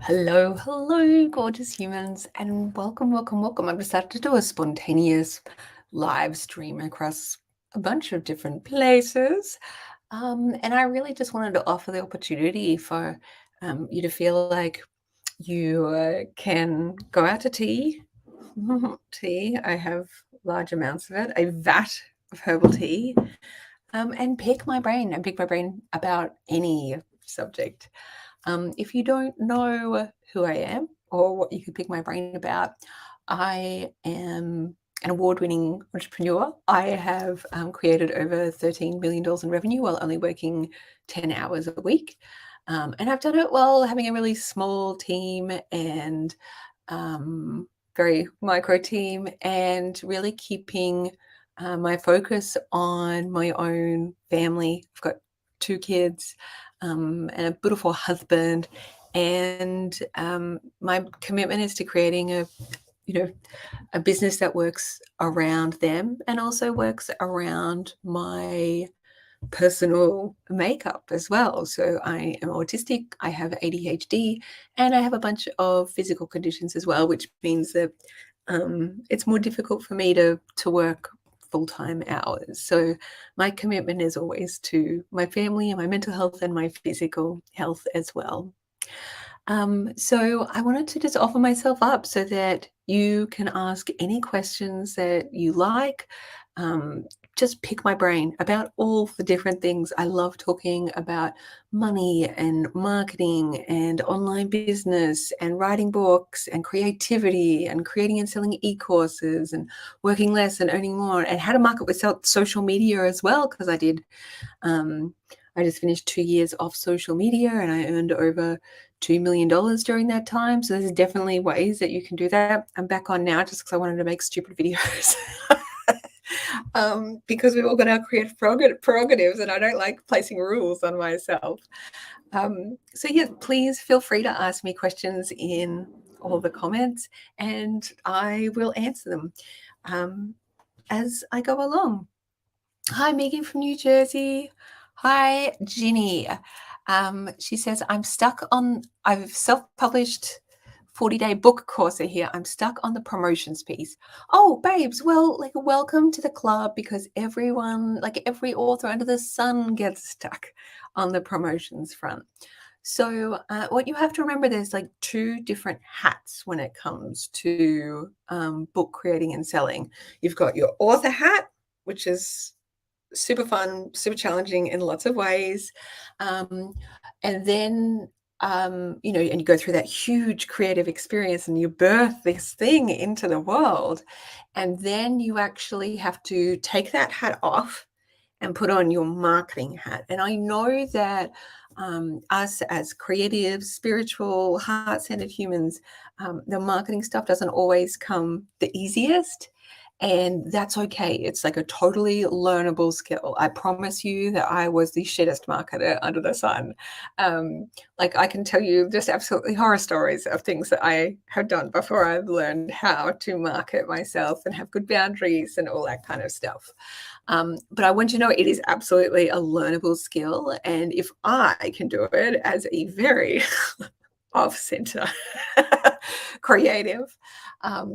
Hello, hello, gorgeous humans, and welcome, welcome, welcome. I've decided to do a spontaneous live stream across a bunch of different places. And I really just wanted to offer the opportunity for you to feel like you can go out to tea. Tea, I have large amounts of it, a vat of herbal tea, and pick my brain about any subject. If you don't know who I am or what you could pick my brain about, I am an award-winning entrepreneur. I have created over $13 million in revenue while only working 10 hours a week. And I've done it while having a really small team and very micro team and really keeping my focus on my own family. I've got 2 kids and a beautiful husband. And my commitment is to creating a business that works around them and also works around my personal makeup as well. So I am autistic, I have ADHD, and I have a bunch of physical conditions as well, which means that it's more difficult for me to work full-time hours. So my commitment is always to my family and my mental health and my physical health as well. So I wanted to just offer myself up so that you can ask any questions that you like. Um, just pick my brain about all the different things. I love talking about money and marketing and online business and writing books and creativity and creating and selling e-courses and working less and earning more and how to market with social media as well, because I just finished 2 years off social media and I earned over $2 million during that time. So there's definitely ways that you can do that. I'm back on now just because I wanted to make stupid videos. Because we've all got our creative prerogatives and I don't like placing rules on myself. So yeah, please feel free to ask me questions in all the comments and I will answer them as I go along. Hi, Megan from New Jersey. Hi, Ginny. She says, I've self-published 40-day book course here. I'm stuck on the promotions piece. Oh, babes, well, welcome to the club because everyone, every author under the sun gets stuck on the promotions front. So what you have to remember, there's 2 different hats when it comes to book creating and selling. You've got your author hat, which is super fun, super challenging in lots of ways. And then, and you go through that huge creative experience and you birth this thing into the world. And then you actually have to take that hat off and put on your marketing hat. And I know that us as creative, spiritual, heart-centered humans, the marketing stuff doesn't always come the easiest. And that's okay. It's a totally learnable skill. I promise you that I was the shittest marketer under the sun. I can tell you just absolutely horror stories of things that I have done before I've learned how to market myself and have good boundaries and all that kind of stuff. But I want you to know it is absolutely a learnable skill. And if I can do it as a very off-center creative,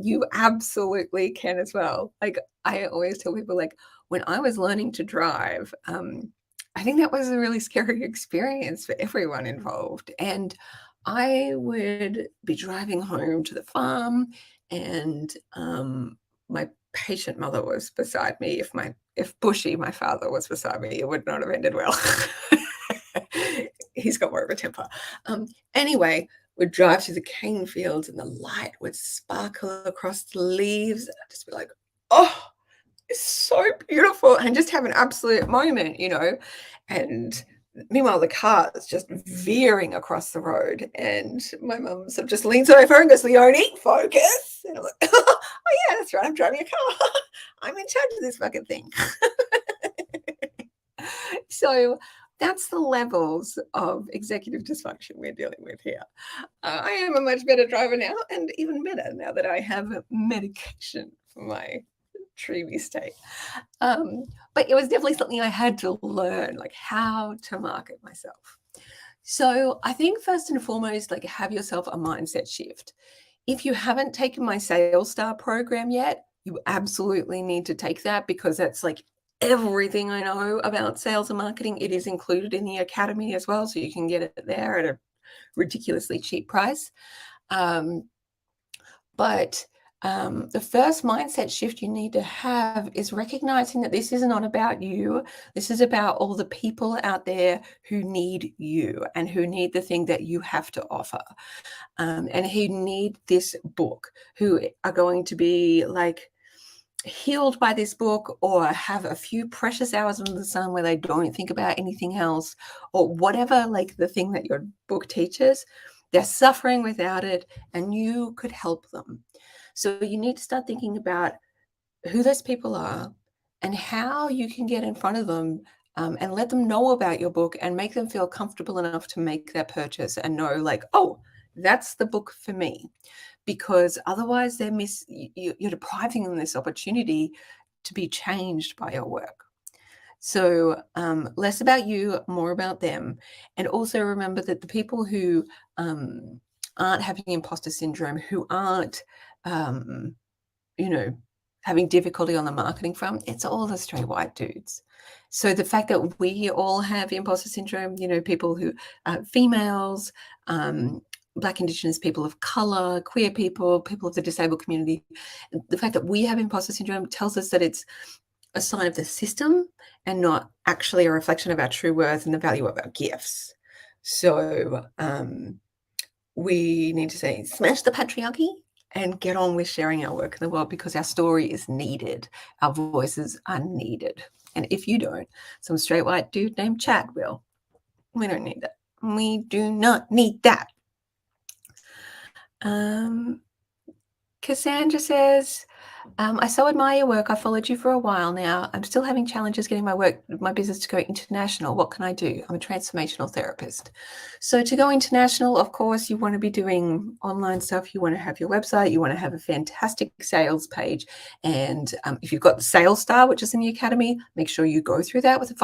you absolutely can as well. I always tell people, when I was learning to drive, I think that was a really scary experience for everyone involved. And I would be driving home to the farm and my patient mother was beside me. If Bushy, my father, was beside me, it would not have ended well. He's got more of a temper. Anyway, we'd drive through the cane fields and the light would sparkle across the leaves. I'd just be like, oh, it's so beautiful. And just have an absolute moment, And meanwhile, the car is just veering across the road. And my mum sort of just leans over and goes, Leonie, focus. And I'm like, oh, yeah, that's right. I'm driving a car. I'm in charge of this fucking thing. So that's the levels of executive dysfunction we're dealing with here. I am a much better driver now, and even better now that I have medication for my dreamy state. But it was definitely something I had to learn, how to market myself. So I think first and foremost, like, have yourself a mindset shift. If you haven't taken my Sales Star program yet, you absolutely need to take that, because that's like everything I know about sales and marketing. It is included in the academy as well, so you can get it there at a ridiculously cheap price. Um, but the first mindset shift you need to have is recognizing that this is not about you. This is about all the people out there who need you and who need the thing that you have to offer, and who need this book, who are going to be like healed by this book, or have a few precious hours under the sun where they don't think about anything else, or whatever, like the thing that your book teaches. They're suffering without it, and you could help them. So you need to start thinking about who those people are and how you can get in front of them, and let them know about your book and make them feel comfortable enough to make that purchase and know, like, oh, that's the book for me. Because otherwise you're depriving them this opportunity to be changed by your work. So less about you, more about them. And also remember that the people who aren't having imposter syndrome, who aren't having difficulty on the marketing front, it's all the straight white dudes. So the fact that we all have imposter syndrome, people who females, Black, Indigenous, people of color, queer people, people of the disabled community, the fact that we have imposter syndrome tells us that it's a sign of the system and not actually a reflection of our true worth and the value of our gifts. So we need to say, smash the patriarchy and get on with sharing our work in the world, because our story is needed. Our voices are needed. And if you don't, some straight white dude named Chad will. We don't need that. We do not need that. Cassandra says, I so admire your work. I've followed you for a while now. I'm still having challenges getting my business to go international. What can I do? I'm a transformational therapist. So to go international, of course, you want to be doing online stuff. You want to have your website. You want to have a fantastic sales page. And if you've got the Sales Star, which is in the academy, make sure you go through that with a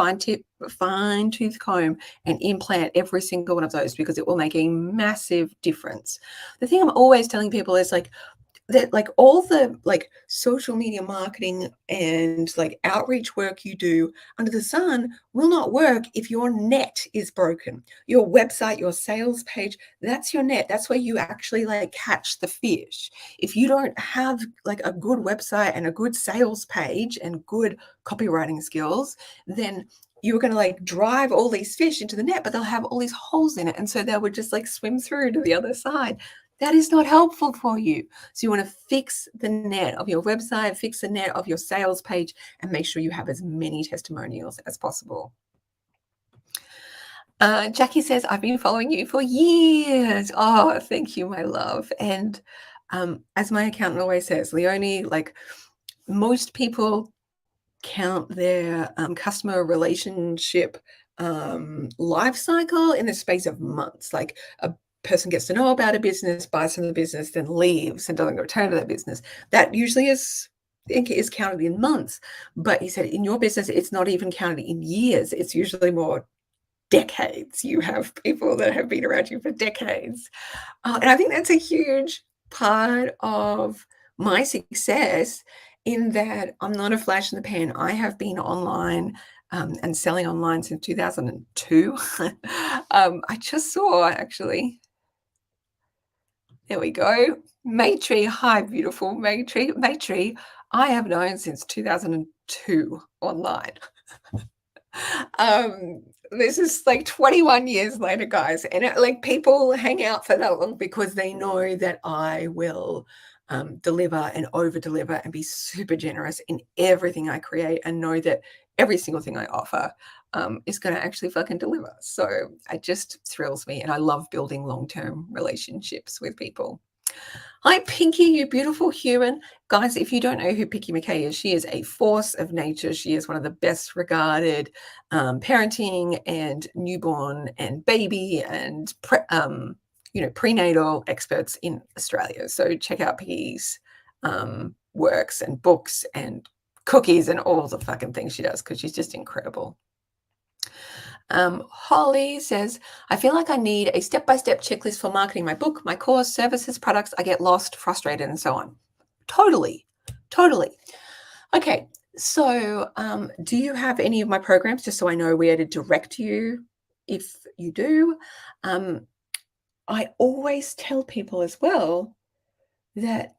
fine-tooth comb and implant every single one of those, because it will make a massive difference. The thing I'm always telling people is that all the social media marketing and outreach work you do under the sun will not work if your net is broken. Your website, your sales page, that's your net. That's where you actually catch the fish. If you don't have a good website and a good sales page and good copywriting skills, then you're going to drive all these fish into the net, but they'll have all these holes in it. And so they would just swim through to the other side. That is not helpful for you. So you want to fix the net of your website, fix the net of your sales page, and make sure you have as many testimonials as possible. Jackie says, I've been following you for years. Oh, thank you, my love. And as my accountant always says, Leonie, most people count their customer relationship life cycle in the space of months. A person gets to know about a business, buys from the business, then leaves and doesn't return to that business. That usually is counted in months. But he said in your business, it's not even counted in years. It's usually more decades. You have people that have been around you for decades. And I think that's a huge part of my success, in that I'm not a flash in the pan. I have been online and selling online since 2002. I just saw, actually, there we go. Maytree, hi, beautiful Maytree. Maytree, I have known since 2002 online. This is 21 years later, guys, and people hang out for that long because they know that I will deliver and over deliver and be super generous in everything I create, and know that every single thing I offer is going to actually fucking deliver. So it just thrills me, and I love building long-term relationships with people. Hi, Pinky, you beautiful human. Guys, if you don't know who Pinky McKay is, she is a force of nature. She is one of the best regarded parenting and newborn and baby and prenatal experts in Australia. So check out Pinky's works and books and cookies and all the fucking things she does, because she's just incredible. Holly says, I feel like I need a step-by-step checklist for marketing my book, my course, services, products. I get lost, frustrated, and so on. Totally. Okay, so do you have any of my programs, just so I know where to direct you if you do? I always tell people as well that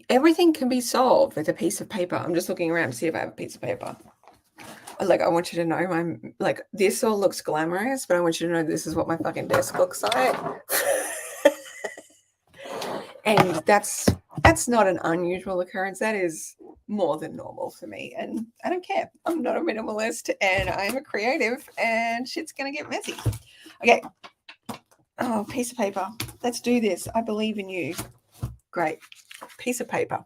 everything can be solved with a piece of paper. I'm just looking around to see if I have a piece of paper. Like, I want you to know I'm like, this all looks glamorous, but I want you to know this is what my fucking desk looks like. And that's not an unusual occurrence. That is more than normal for me. And I don't care. I'm not a minimalist and I'm a creative and shit's going to get messy. Okay. Oh, piece of paper. Let's do this. I believe in you. Great. Piece of paper.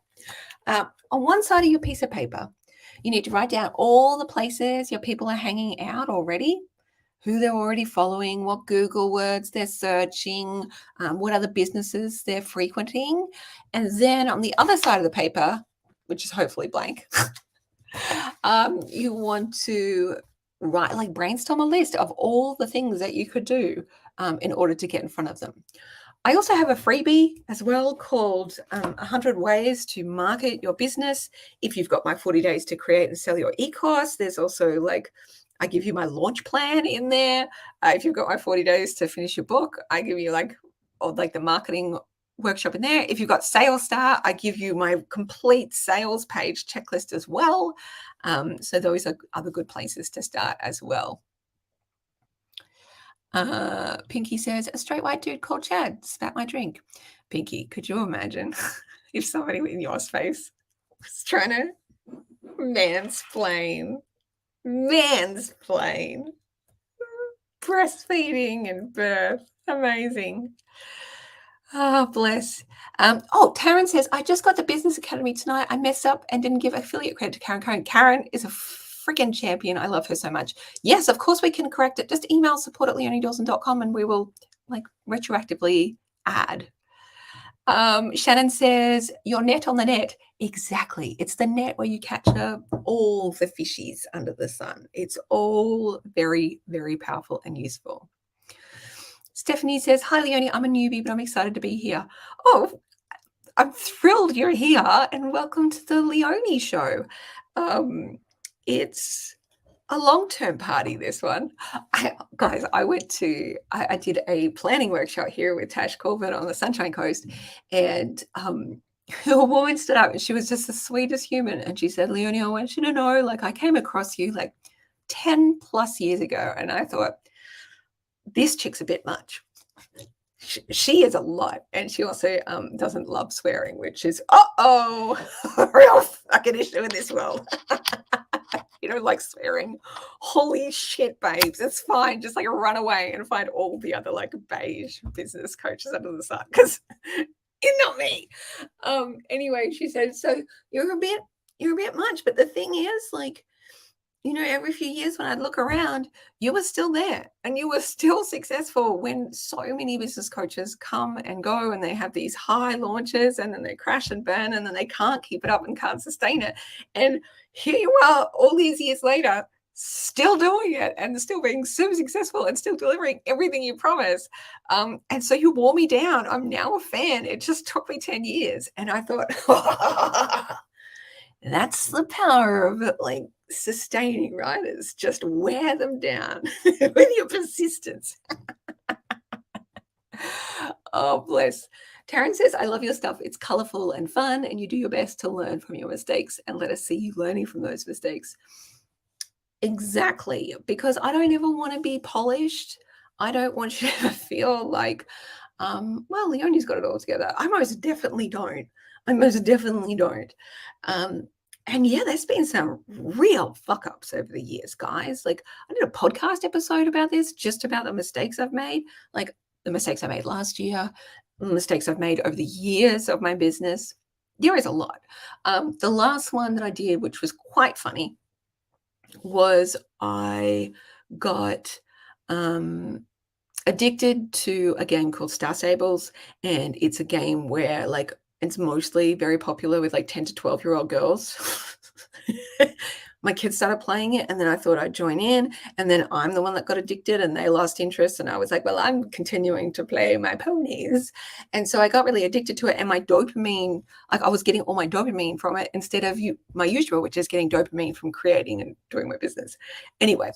On one side of your piece of paper, you need to write down all the places your people are hanging out already, who they're already following, what Google words they're searching, what other businesses they're frequenting. And then on the other side of the paper, which is hopefully blank, you want to brainstorm a list of all the things that you could do in order to get in front of them. I also have a freebie as well called 100 Ways to Market Your Business. If you've got my 40 days to create and sell your e-course, there's also I give you my launch plan in there. If you've got my 40 days to finish your book, I give you the marketing workshop in there. If you've got Sales Star, I give you my complete sales page checklist as well. So those are other good places to start as well. Pinky says, a straight white dude called Chad spat my drink. Pinky, could you imagine if somebody in your space was trying to mansplain breastfeeding and birth? Amazing. Oh, bless. Taryn says, I just got the Business Academy tonight. I messed up and didn't give affiliate credit to Karen. Karen is a freaking champion. I love her so much. Yes, of course we can correct it. Just email support@leoniedawson.com and we will retroactively add. Shannon says, your net on the net. Exactly. It's the net where you capture all the fishies under the sun. It's all very, very powerful and useful. Stephanie says, hi, Leonie. I'm a newbie, but I'm excited to be here. Oh, I'm thrilled you're here and welcome to the Leonie show. It's a long-term party, this one. I did a planning workshop here with Tash Corbett on the Sunshine Coast, and a woman stood up and she was just the sweetest human. And she said, Leonie, I want you to know, I came across you 10 plus years ago. And I thought, this chick's a bit much. She is a lot, and she also doesn't love swearing, which is a real fucking issue in this world. You don't like swearing. Holy shit, babes. It's fine. Just run away and find all the other beige business coaches under the sun, because you're not me. Anyway, she said, so you're a bit much, but the thing is, every few years when I'd look around, you were still there and you were still successful when so many business coaches come and go and they have these high launches and then they crash and burn and then they can't keep it up and can't sustain it. And here you are all these years later, still doing it and still being super successful and still delivering everything you promise. And so you wore me down. I'm now a fan. It just took me 10 years. And I thought, that's the power of it, sustaining writers. Just wear them down with your persistence. Oh, bless. Taryn says, I love your stuff. It's colorful and fun, and you do your best to learn from your mistakes and let us see you learning from those mistakes. Exactly, because I don't ever want to be polished. I don't want you to feel Leonie's got it all together. I most definitely don't. And yeah, there's been some real fuck ups over the years, guys. I did a podcast episode about this, just about the mistakes I've made, the mistakes I made last year, the mistakes I've made over the years of my business. There is a lot. The last one that I did, which was quite funny, was I got addicted to a game called Star Stables, and it's a game where it's mostly very popular with 10 to 12-year-old girls. my kids started playing it, and then I thought I'd join in, and then I'm the one that got addicted, and they lost interest, and I was like, well, I'm continuing to play my ponies. And so I got really addicted to it, and my dopamine, like I was getting all my dopamine from it instead of my usual, which is getting dopamine from creating and doing my business. Anyway,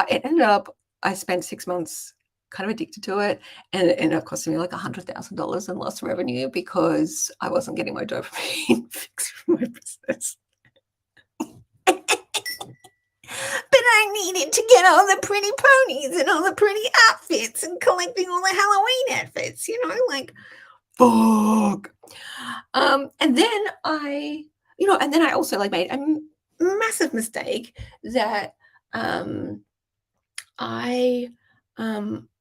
it ended up, I spent 6 months kind of addicted to it, and it ended up costing me like $100,000 in lost revenue because I wasn't getting my dopamine fix from my business. But I needed to get all the pretty ponies and all the pretty outfits and collecting all the Halloween outfits, like, fuck. And then I also like made a massive mistake that I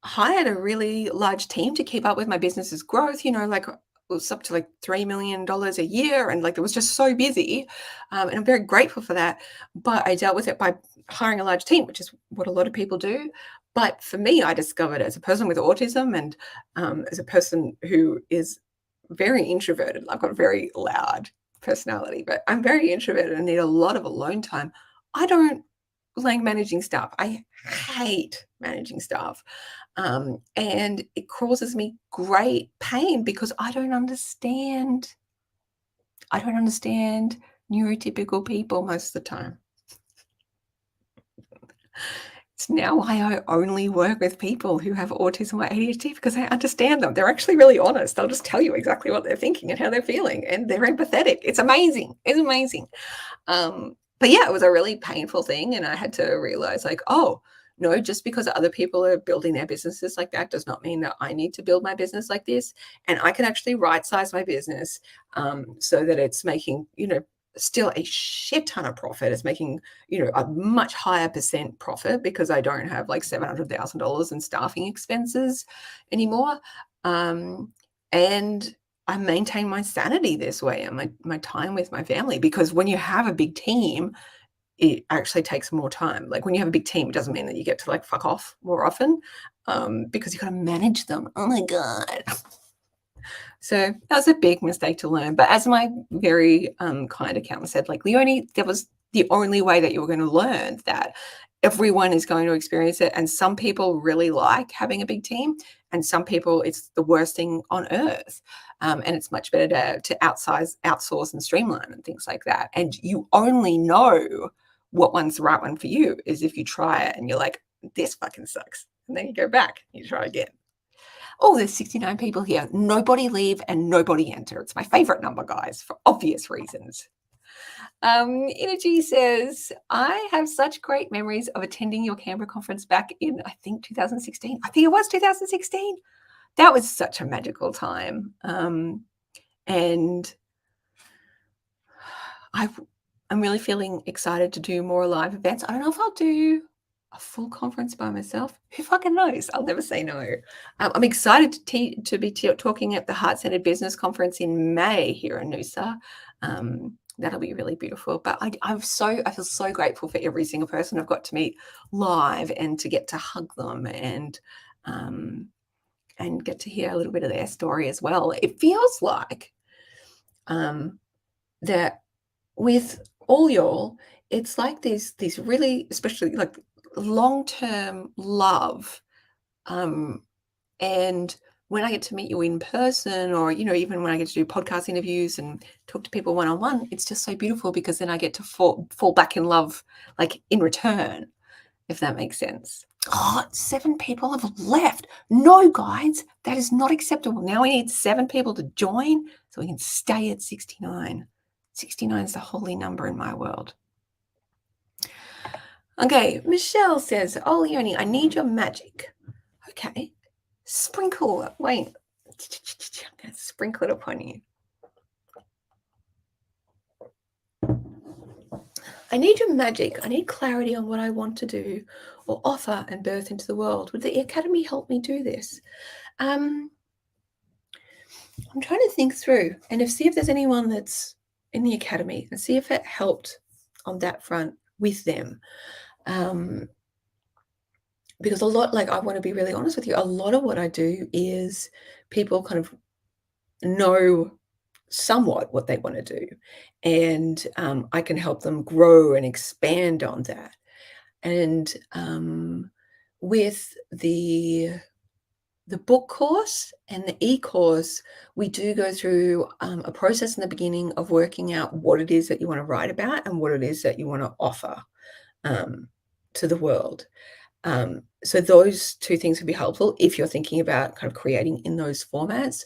hired a really large team to keep up with my business's growth, like it was up to like $3 million a year. And like, it was just so busy. And I'm very grateful for that. But I dealt with it by hiring a large team, which is what a lot of people do. But for me, I discovered as a person with autism and as a person who is very introverted, I've got a very loud personality, but I'm very introverted and need a lot of alone time. I don't like managing stuff. I hate managing stuff. And it causes me great pain because I don't understand neurotypical people most of the time. It's now why I only work with people who have autism or ADHD, because I understand them. They're actually really honest. They'll just tell you exactly what they're thinking and how they're feeling, and they're empathetic. It's amazing. It's amazing. But yeah, it was a really painful thing. And I had to realize, like, oh, no, just because other people are building their businesses like that does not mean that I need to build my business like this. And I can actually right size my business so that it's making, still a shit ton of profit. It's making, a much higher percent profit because I don't have like $700,000 in staffing expenses anymore. And I maintain my sanity this way and my time with my family, because when you have a big team, it actually takes more time. Like when you have a big team, it doesn't mean that you get to like fuck off more often because you got to manage them. Oh my God. So that was a big mistake to learn. But as my very kind accountant said, like, Leonie, that was the only way that you were going to learn that everyone is going to experience it. And some people really like having a big team, and some people it's the worst thing on earth. And it's much better to outsource and streamline and things like that. And you only know what one's the right one for you is if you try it and you're like, this fucking sucks. And then you go back and you try again. Oh, there's 69 people here. Nobody leave and nobody enter. It's my favorite number, guys, for obvious reasons. Energy says, I have such great memories of attending your Canberra conference back in, I think, 2016. I think it was 2016. That was such a magical time. And I'm really feeling excited to do more live events. I don't know if I'll do a full conference by myself. Who fucking knows? I'll never say no. I'm excited to be talking at the Heart-Centered Business Conference in May here in Noosa. That'll be really beautiful. But I feel so grateful for every single person I've got to meet live and to get to hug them and get to hear a little bit of their story as well. It feels like that with all y'all, it's like these really, especially like long-term love. And when I get to meet you in person, or, even when I get to do podcast interviews and talk to people one-on-one, it's just so beautiful because then I get to fall back in love, like in return, if that makes sense. Oh, 7 people have left. No, guys, that is not acceptable. Now we need 7 people to join so we can stay at 69. 69 is the holy number in my world. Okay, Michelle says, oh, Leonie, I need your magic. Okay, sprinkle. Wait, I'm going to sprinkle it upon you. I need your magic. I need clarity on what I want to do or offer and birth into the world. Would the Academy help me do this? I'm trying to think through and see if there's anyone that's in the Academy and see if it helped on that front with them. Because a lot, like, I want to be really honest with you, a lot of what I do is people kind of know somewhat what they want to do. And I can help them grow and expand on that. And with the book course and the e-course, we do go through a process in the beginning of working out what it is that you want to write about and what it is that you want to offer to the world. So those two things can be helpful if you're thinking about kind of creating in those formats.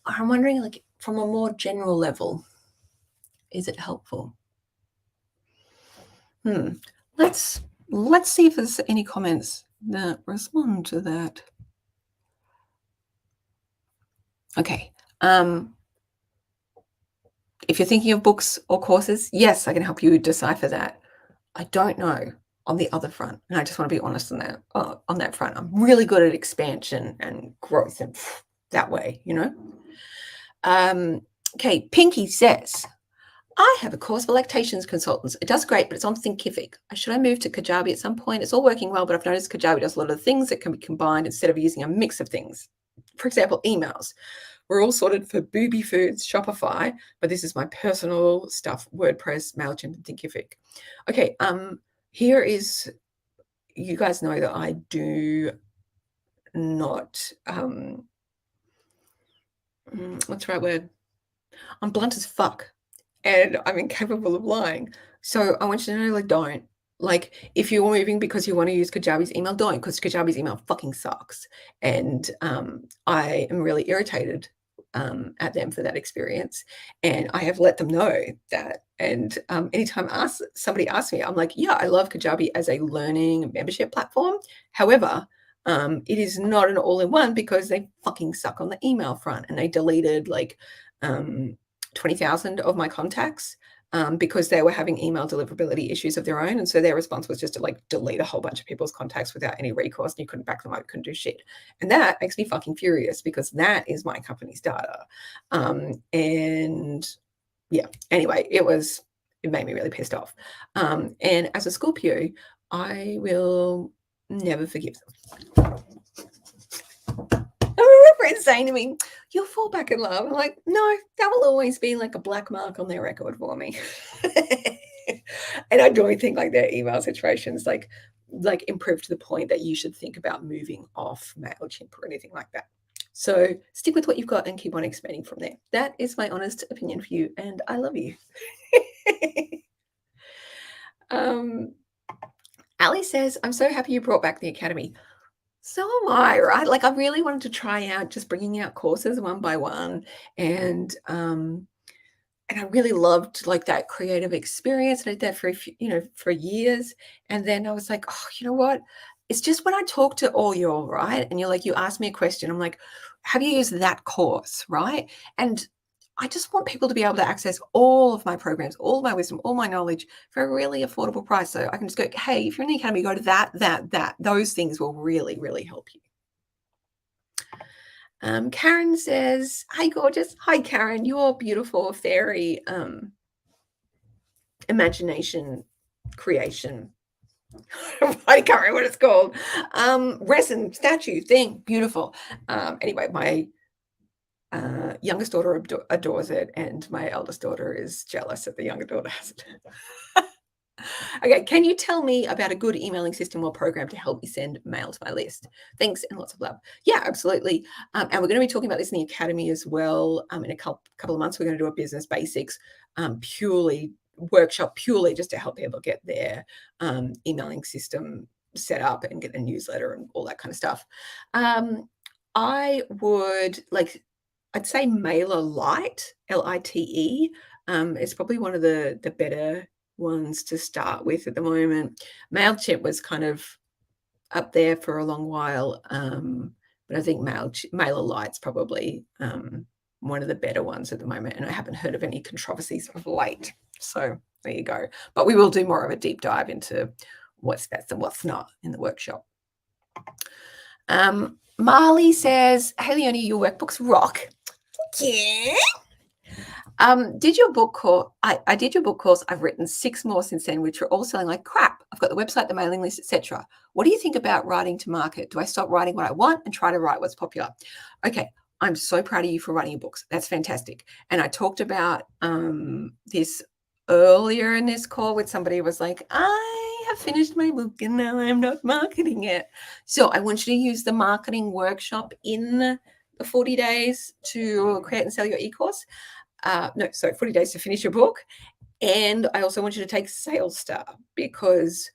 I'm wondering, like, from a more general level, is it helpful? Let's see if there's any comments that respond to that. Okay. If you're thinking of books or courses, yes, I can help you decipher that. I don't know on the other front, and I just want to be honest on that front. I'm really good at expansion and growth and that way, you know. Okay, Pinky says, I have a course for lactations consultants. It does great, but it's on Thinkific. Should I move to Kajabi at some point? It's all working well, but I've noticed Kajabi does a lot of things that can be combined instead of using a mix of things. For example, emails. We're all sorted for Booby Foods, Shopify, but this is my personal stuff, WordPress, MailChimp, and Thinkific. Okay, here is, you guys know that I do not, what's the right word? I'm blunt as fuck. And I'm incapable of lying. So I want you to know, like, don't. Like, if you're moving because you want to use Kajabi's email, don't, because Kajabi's email fucking sucks. And I am really irritated at them for that experience. And I have let them know that. And anytime somebody asks me, I'm like, yeah, I love Kajabi as a learning membership platform. However, it is not an all-in-one because they fucking suck on the email front. And they deleted like 20,000 of my contacts because they were having email deliverability issues of their own. And so their response was just to like delete a whole bunch of people's contacts without any recourse, and you couldn't back them up, couldn't do shit. And that makes me fucking furious because that is my company's data. And yeah, anyway, it made me really pissed off. And as a Scorpio, I will never forgive them. I remember friends saying to me, you'll fall back in love. I'm like, no, that will always be like a black mark on their record for me. And I don't think like their email situations like improved to the point that you should think about moving off MailChimp or anything like that. So stick with what you've got and keep on expanding from there. That is my honest opinion for you, and I love you. Ali says, I'm so happy you brought back the Academy. So am I, right? Like, I really wanted to try out just bringing out courses one by one, and I really loved like that creative experience. I did that for for years, and then I was like, oh, you know what? It's just when I talk to all y'all, right? And you're like, you ask me a question, I'm like, have you used that course, right? And I just want people to be able to access all of my programs, all of my wisdom, all my knowledge for a really affordable price. So I can just go, hey, if you're in the Academy, go to that. Those things will really, really help you. Karen says, hi, gorgeous. Hi, Karen. Your beautiful fairy imagination creation. I can't remember what it's called. Resin statue thing. Beautiful. Anyway, my youngest daughter adores it, and my eldest daughter is jealous that the younger daughter has it. Okay, can you tell me about a good emailing system or program to help me send mail to my list? Thanks and lots of love. Yeah, absolutely. And we're going to be talking about this in the Academy as well. In a couple of months, we're going to do a business basics workshop purely just to help people get their emailing system set up and get a newsletter and all that kind of stuff. I would I'd say MailerLite, LITE. It's probably one of the better ones to start with at the moment. MailChimp was kind of up there for a long while, but I think MailerLite's probably one of the better ones at the moment, and I haven't heard of any controversies of late. So there you go. But we will do more of a deep dive into what's best and what's not in the workshop. Marley says, hey, Leonie, your workbooks rock. Yeah. Did your book course? I did your book course. I've written 6 more since then, which are all selling like crap. I've got the website, the mailing list, etc. What do you think about writing to market? Do I stop writing what I want and try to write what's popular? Okay, I'm so proud of you for writing your books. That's fantastic. And I talked about this earlier in this call with somebody who was like, I have finished my book and now I'm not marketing it. So I want you to use the marketing workshop in the 40 days to create and sell your e-course. 40 days to finish your book. And I also want you to take Sales Star because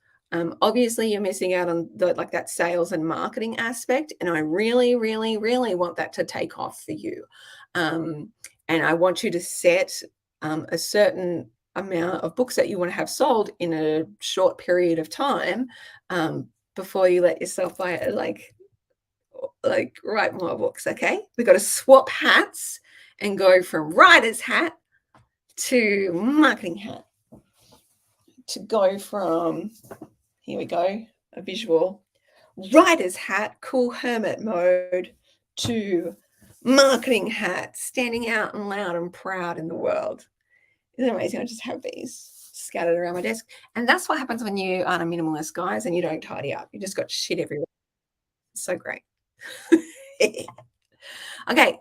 obviously you're missing out on that sales and marketing aspect. And I really, really, really want that to take off for you. And I want you to set a certain amount of books that you want to have sold in a short period of time before you let yourself buy it, write more books. Okay, we've got to swap hats and go from writer's hat to marketing hat, to go from, here we go, a visual, writer's hat, cool hermit mode, to marketing hat, standing out and loud and proud in the world. Isn't it amazing? I just have these scattered around my desk. And that's what happens when you aren't a minimalist, guys, and you don't tidy up. You just got shit everywhere. It's so great. Okay.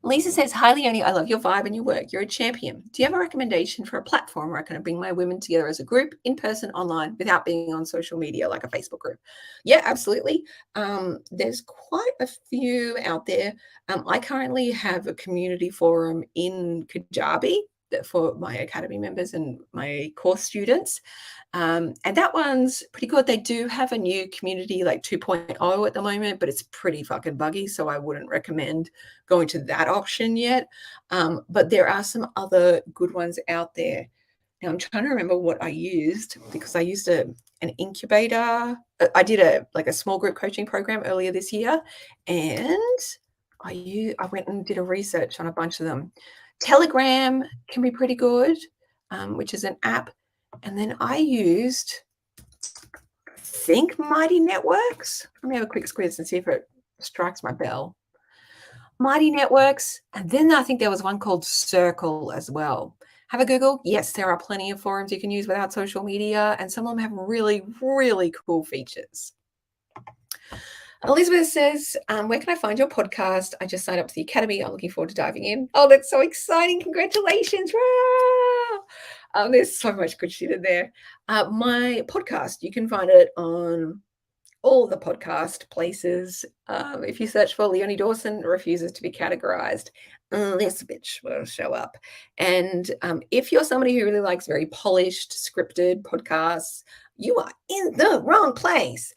Lisa says, hi, Leonie, I love your vibe and your work. You're a champion. Do you have a recommendation for a platform where I can bring my women together as a group, in person, online, without being on social media, like a Facebook group? Yeah, absolutely. There's quite a few out there. I currently have a community forum in Kajabi for my Academy members and my course students. And that one's pretty good. They do have a new community like 2.0 at the moment, but it's pretty fucking buggy. So I wouldn't recommend going to that option yet. But there are some other good ones out there. Now I'm trying to remember what I used, because I used an incubator. I did a small group coaching program earlier this year, and I went and did a research on a bunch of them. Telegram can be pretty good, which is an app. And then I used Think Mighty Networks. Let me have a quick squiz and see if it strikes my bell. Mighty Networks. And then I think there was one called Circle as well. Have a Google. Yes, there are plenty of forums you can use without social media, and some of them have really, really cool features. Elizabeth says, where can I find your podcast? I just signed up to the Academy. I'm looking forward to diving in. Oh, that's so exciting. Congratulations. There's so much good shit in there. My podcast, you can find it on all the podcast places. If you search for Leonie Dawson Refuses to be Categorized, this bitch will show up. And if you're somebody who really likes very polished, scripted podcasts, you are in the wrong place.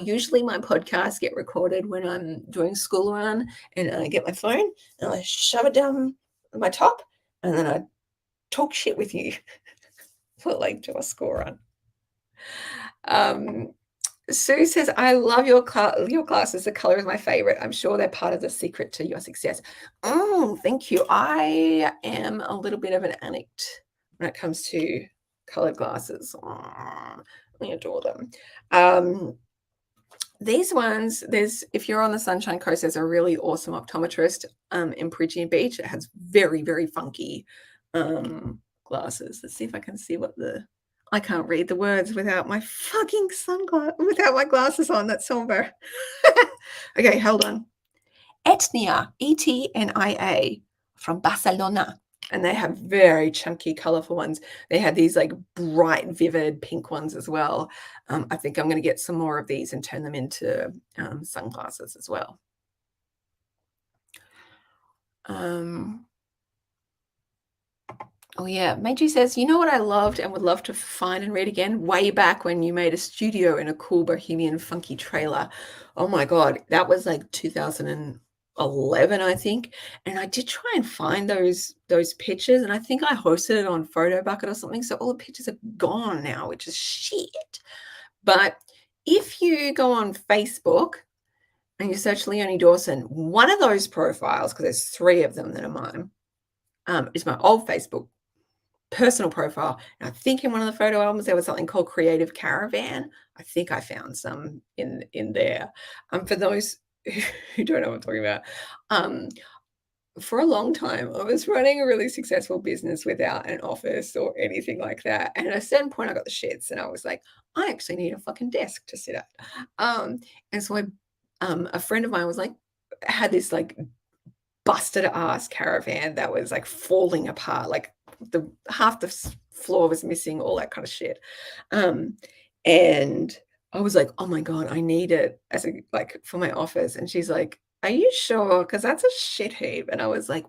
Usually my podcasts get recorded when I'm doing school run, and I get my phone and I shove it down my top, and then I talk shit with you for do a score run. Sue says, I love your classes. The color is my favorite. I'm sure they're part of the secret to your success. Oh, thank you. I am a little bit of an addict when it comes to colored glasses. I adore them. These ones, if you're on the Sunshine Coast, there's a really awesome optometrist in Bridging Beach. It has very, very funky glasses. Let's see if I can see I can't read the words without my fucking without my glasses on. That's somber. Okay, hold on. Etnia, Etnia, from Barcelona. And they have very chunky, colorful ones. They have these bright, vivid pink ones as well. I think I'm going to get some more of these and turn them into sunglasses as well. Oh, yeah. Meiji says, you know what I loved and would love to find and read again? Way back when you made a studio in a cool bohemian funky trailer. Oh, my God. That was 2011, I think. And I did try and find those pictures, and I think I hosted it on Photo Bucket or something. So all the pictures are gone now, which is shit. But if you go on Facebook and you search Leonie Dawson, one of those profiles, because there's 3 of them that are mine, is my old Facebook personal profile. And I think in one of the photo albums there was something called Creative Caravan. I think I found some in there. For those who don't know what I'm talking about, for a long time I was running a really successful business without an office or anything like that. And at a certain point I got the shits and I was like, I actually need a fucking desk to sit at. And so a friend of mine was had this busted ass caravan that was like falling apart, like the half the floor was missing, all that kind of shit. And I was like, oh my God, I need it as a like for my office. And she's like, are you sure? Because that's a shit heap. And I was like,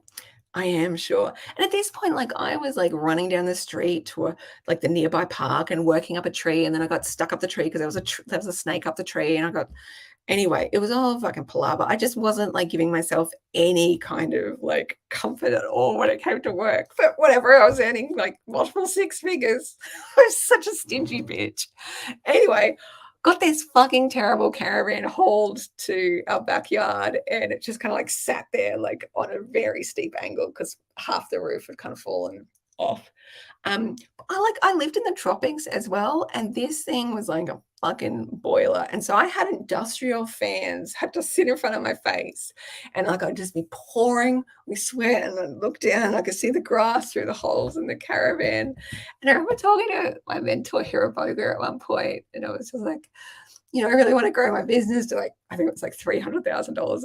I am sure. And at this point, like I was like running down the street to like the nearby park and working up a tree, and then I got stuck up the tree because there was a snake up the tree, and I got anyway. It was all fucking palaver. I just wasn't like giving myself any kind of like comfort at all when it came to work. But whatever, I was earning like multiple six figures. I was such a stingy bitch. Anyway, got this fucking terrible caravan hauled to our backyard, and it just kind of like sat there like on a very steep angle because half the roof had kind of fallen off. I lived in the tropics as well, and this thing was like a fucking boiler. And so I had industrial fans had to sit in front of my face, and like I'd just be pouring with sweat, and I'd look down and I could see the grass through the holes in the caravan. And I remember talking to my mentor Hiraboga at one point, and I was just like, I really want to grow my business to like, I think it was like $300,000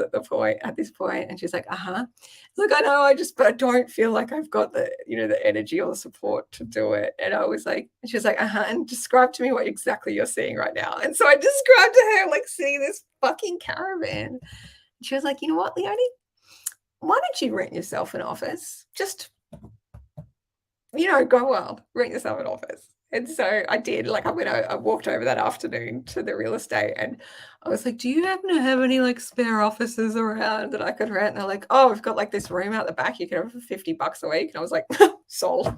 at this point. And she's like, look, I know, but I don't feel like I've got the, the energy or the support to do it. And I was like, and she was like, and describe to me what exactly you're seeing right now. And so I described to her, like, seeing this fucking caravan. And she was like, you know what, Leonie, why don't you rent yourself an office? Just, go wild, rent yourself an office. And so I did. Like I walked over that afternoon to the real estate, and I was like, do you happen to have any like spare offices around that I could rent? And they're like, oh, we've got like this room out the back you can have for $50 a week. And I was like, sold.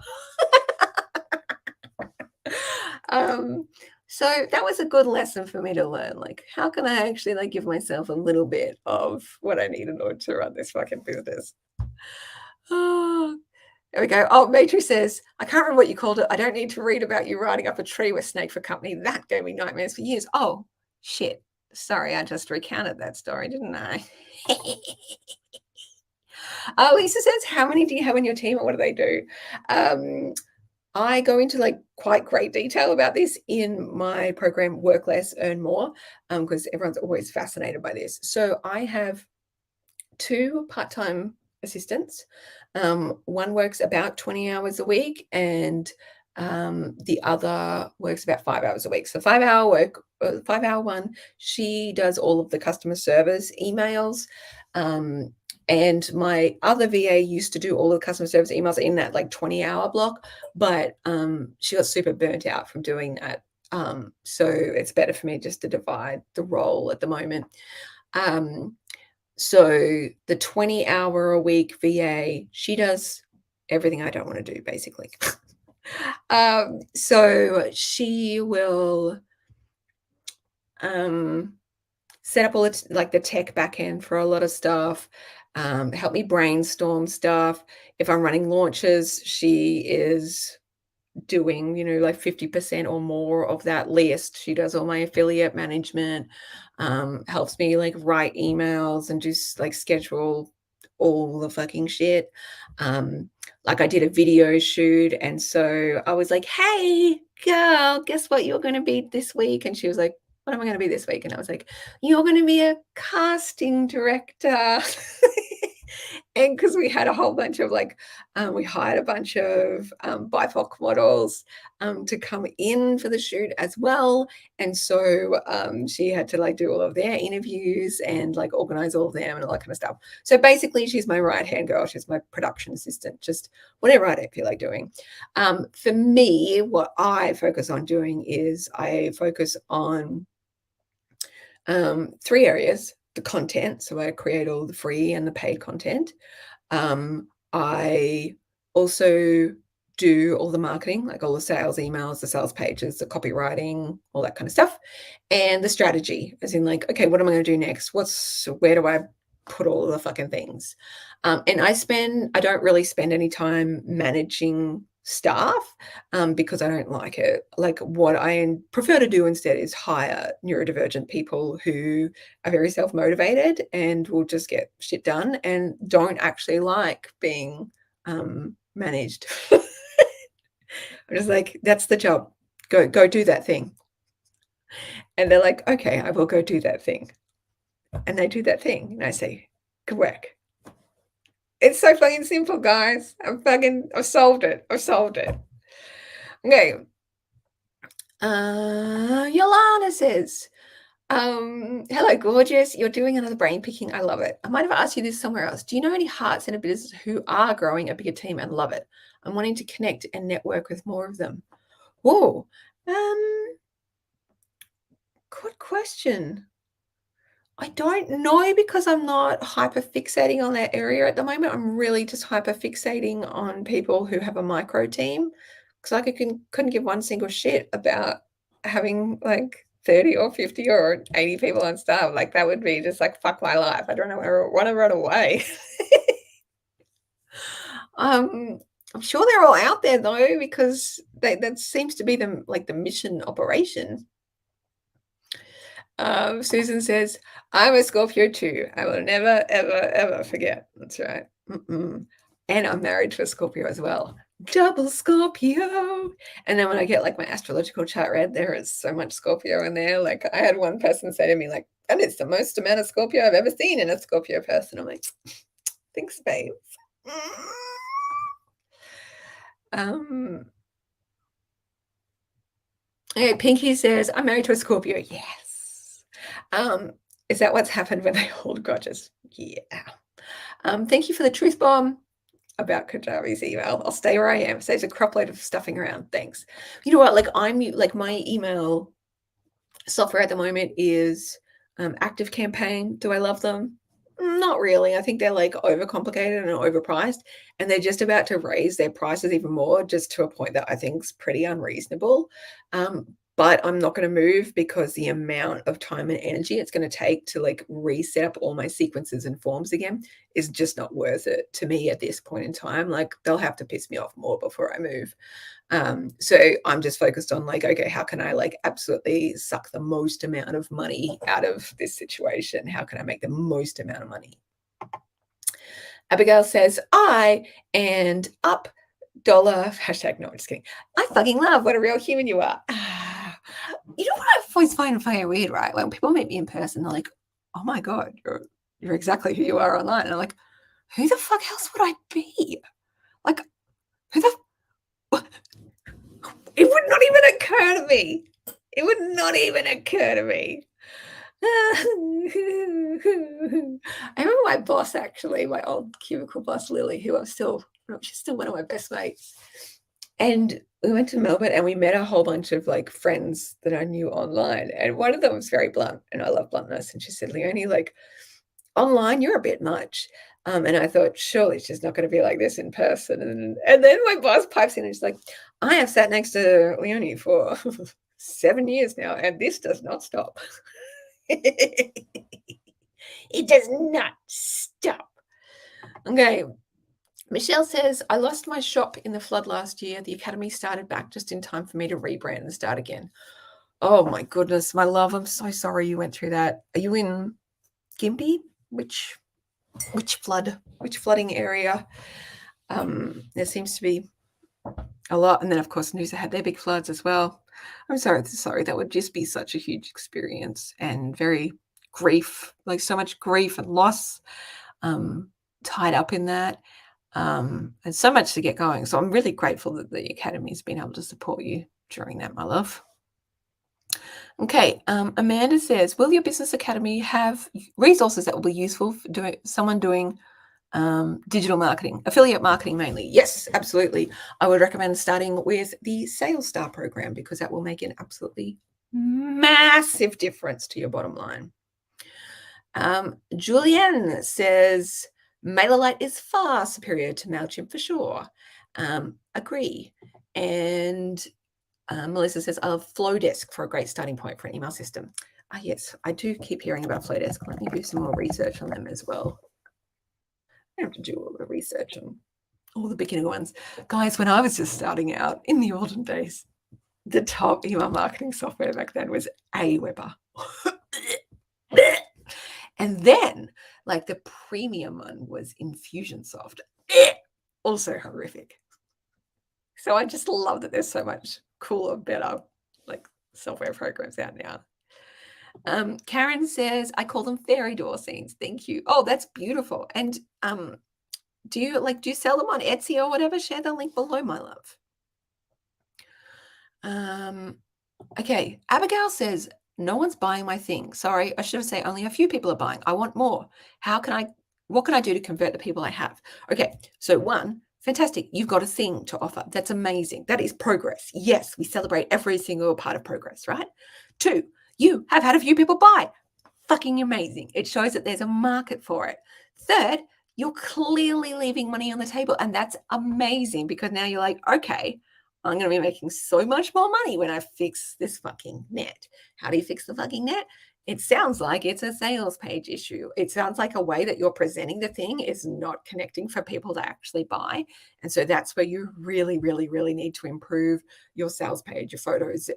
So that was a good lesson for me to learn. Like, how can I actually like give myself a little bit of what I need in order to run this fucking business? Oh, there we go. Oh, Matri says, I can't remember what you called it. I don't need to read about you riding up a tree with Snake for company. That gave me nightmares for years. Oh, shit. Sorry, I just recounted that story, didn't I? Lisa says, how many do you have in your team, or what do they do? I go into like quite great detail about this in my program, Work Less, Earn More, because everyone's always fascinated by this. So I have 2 part-time assistants. One works about 20 hours a week, and the other works about 5 hours a week. So 5-hour work, 5-hour one, she does all of the customer service emails. And my other VA used to do all the customer service emails in that like 20-hour block, but she got super burnt out from doing that. So it's better for me just to divide the role at the moment. So the 20-hour a week VA, she does everything I don't want to do, basically. So she will set up all the tech backend for a lot of stuff, help me brainstorm stuff. If I'm running launches, she is doing, like 50% or more of that list. She does all my affiliate management, helps me like write emails and just like schedule all the fucking shit. Like I did a video shoot, and so I was like, hey girl, guess what you're going to be this week? And she was like, what am I going to be this week? And I was like, you're going to be a casting director. And because we had a whole bunch of we hired a bunch of BIPOC models to come in for the shoot as well. And so she had to do all of their interviews and organize all of them and all that kind of stuff. So basically she's my right-hand girl. She's my production assistant, just whatever I don't feel like doing. For me, what I focus on doing is I focus on 3 areas. The content, so I create all the free and the paid content. I also do all the marketing, like all the sales emails, the sales pages, the copywriting, all that kind of stuff, and the strategy, as in okay, what am I going to do next? Where do I put all of the fucking things? And I don't really spend any time managing staff because I don't like it. Like what I prefer to do instead is hire neurodivergent people who are very self-motivated and will just get shit done and don't actually like being managed. I'm just like, that's the job. Go do that thing. And they're like, okay, I will go do that thing. And they do that thing. And I say, good work. It's so fucking simple, guys. I've solved it. I've solved it. Okay. Yolanda says, hello, gorgeous. You're doing another brain picking. I love it. I might have asked you this somewhere else. Do you know any hearts in a business who are growing a bigger team and love it? I'm wanting to connect and network with more of them. Whoa. Good question. I don't know because I'm not hyper fixating on that area at the moment. I'm really just hyper fixating on people who have a micro team because I couldn't give one single shit about having like 30 or 50 or 80 people on staff. Like that would be just like fuck my life. I don't know where I want to run away. I'm sure they're all out there though because that seems to be the mission operation. Susan says, I'm a Scorpio too. I will never, ever, ever forget. That's right. And I'm married to a Scorpio as well. Double Scorpio. And then when I get like my astrological chart read, there is so much Scorpio in there. Like I had one person say to me, like, and it's the most amount of Scorpio I've ever seen in a Scorpio person. I'm like, thanks, babes. Okay, Pinky says, I'm married to a Scorpio. Yes. Is that what's happened when they hold grudges? Yeah. Thank you for the truth bomb about Kajabi's email. I'll stay where I am. Saves a crop load of stuffing around. Thanks. You know what? Like my email software at the moment is Active Campaign. Do I love them? Not really. I think they're like overcomplicated and overpriced, and they're just about to raise their prices even more, just to a point that I think is pretty unreasonable. But I'm not going to move because the amount of time and energy it's going to take to like reset up all my sequences and forms again is just not worth it to me at this point in time. Like they'll have to piss me off more before I move. So I'm just focused on like, okay, how can I like absolutely suck the most amount of money out of this situation? How can I make the most amount of money? Abigail says, I and up dollar hashtag. No, I'm just kidding. I fucking love what a real human you are. You know what I always find very weird, right? When people meet me in person, they're like, oh my God, you're exactly who you are online. And I'm like, who the fuck else would I be? Like, who the it would not even occur to me. It would not even occur to me. I remember my boss, actually, my old cubicle boss, Lily, she's still one of my best mates. And we went to Melbourne and we met a whole bunch of like friends that I knew online. And one of them was very blunt, and I love bluntness. And she said, Leonie, like online, you're a bit much. And I thought, surely she's not going to be like this in person. And then my boss pipes in and she's like, I have sat next to Leonie for 7 years now, and this does not stop. It does not stop. Okay. Michelle says, I lost my shop in the flood last year. The academy started back just in time for me to rebrand and start again. Oh my goodness, my love. I'm so sorry you went through that. Are you in Gympie? Which flooding area? There seems to be a lot. And then of course Noosa had their big floods as well. I'm sorry, that would just be such a huge experience and very grief, like so much grief and loss tied up in that. And so much to get going. So I'm really grateful that the Academy has been able to support you during that, my love. Okay, Amanda says, will your business academy have resources that will be useful for someone doing digital marketing, affiliate marketing mainly? Yes, absolutely. I would recommend starting with the Sales Star program because that will make an absolutely massive difference to your bottom line. Julianne says, MailerLite is far superior to MailChimp for sure. Agree. And Melissa says, I love Flowdesk for a great starting point for an email system. Yes, I do keep hearing about Flowdesk. Let me do some more research on them as well. I have to do all the research on all the beginner ones. Guys, when I was just starting out in the olden days, the top email marketing software back then was Aweber. And then, like, the premium one was Infusionsoft. Also horrific. So I just love that there's so much cooler, better, like, software programs out now. Karen says, I call them fairy door scenes. Thank you. Oh, that's beautiful. And Do you sell them on Etsy or whatever? Share the link below, my love. Okay, Abigail says, no one's buying my thing. Sorry, I should have said only a few people are buying. I want more. What can I do to convert the people I have? Okay, so one, fantastic. You've got a thing to offer. That's amazing. That is progress. Yes, we celebrate every single part of progress, right? Two, you have had a few people buy. Fucking amazing. It shows that there's a market for it. Third, you're clearly leaving money on the table, and that's amazing because now you're like, okay, I'm going to be making so much more money when I fix this fucking net. How do you fix the fucking net? It sounds like it's a sales page issue. It sounds like a way that you're presenting the thing is not connecting for people to actually buy. And so that's where you really, really, really need to improve your sales page, your photos,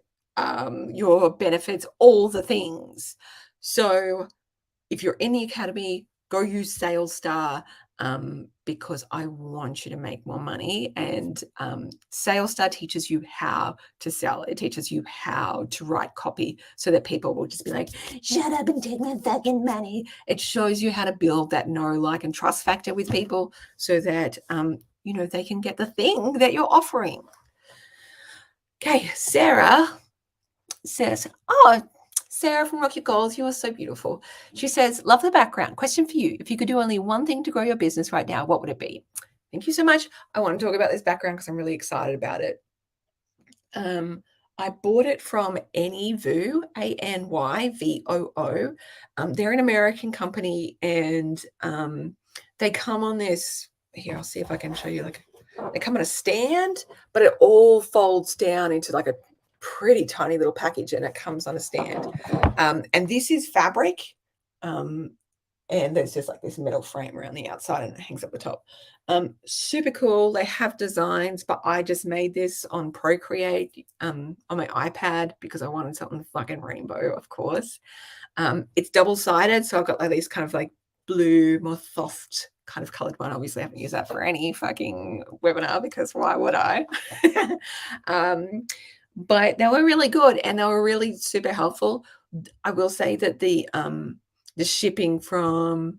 your benefits, all the things. So if you're in the academy, go use SalesStar because I want you to make more money. And SalesStar teaches you how to sell. It teaches you how to write copy so that people will just be like, shut up and take my fucking money. It shows you how to build that know, like, and trust factor with people so that, they can get the thing that you're offering. Okay, Sarah says, Sarah from Rock Your Goals, you are so beautiful. She says, love the background. Question for you. If you could do only one thing to grow your business right now, what would it be? Thank you so much. I want to talk about this background because I'm really excited about it. I bought it from Anyvoo, Anyvoo. They're an American company, and they come on this. Here, I'll see if I can show you. They come on a stand, but it all folds down into like a pretty tiny little package, and it comes on a stand. And this is fabric, and there's just like this metal frame around the outside, and it hangs up the top. Super cool. They have designs, but I just made this on Procreate on my iPad because I wanted something fucking rainbow, of course. It's double-sided, so I've got like these kind of like blue, more soft kind of colored one. Obviously, I haven't used that for any fucking webinar because why would I? But they were really good and they were really super helpful. I will say that the shipping from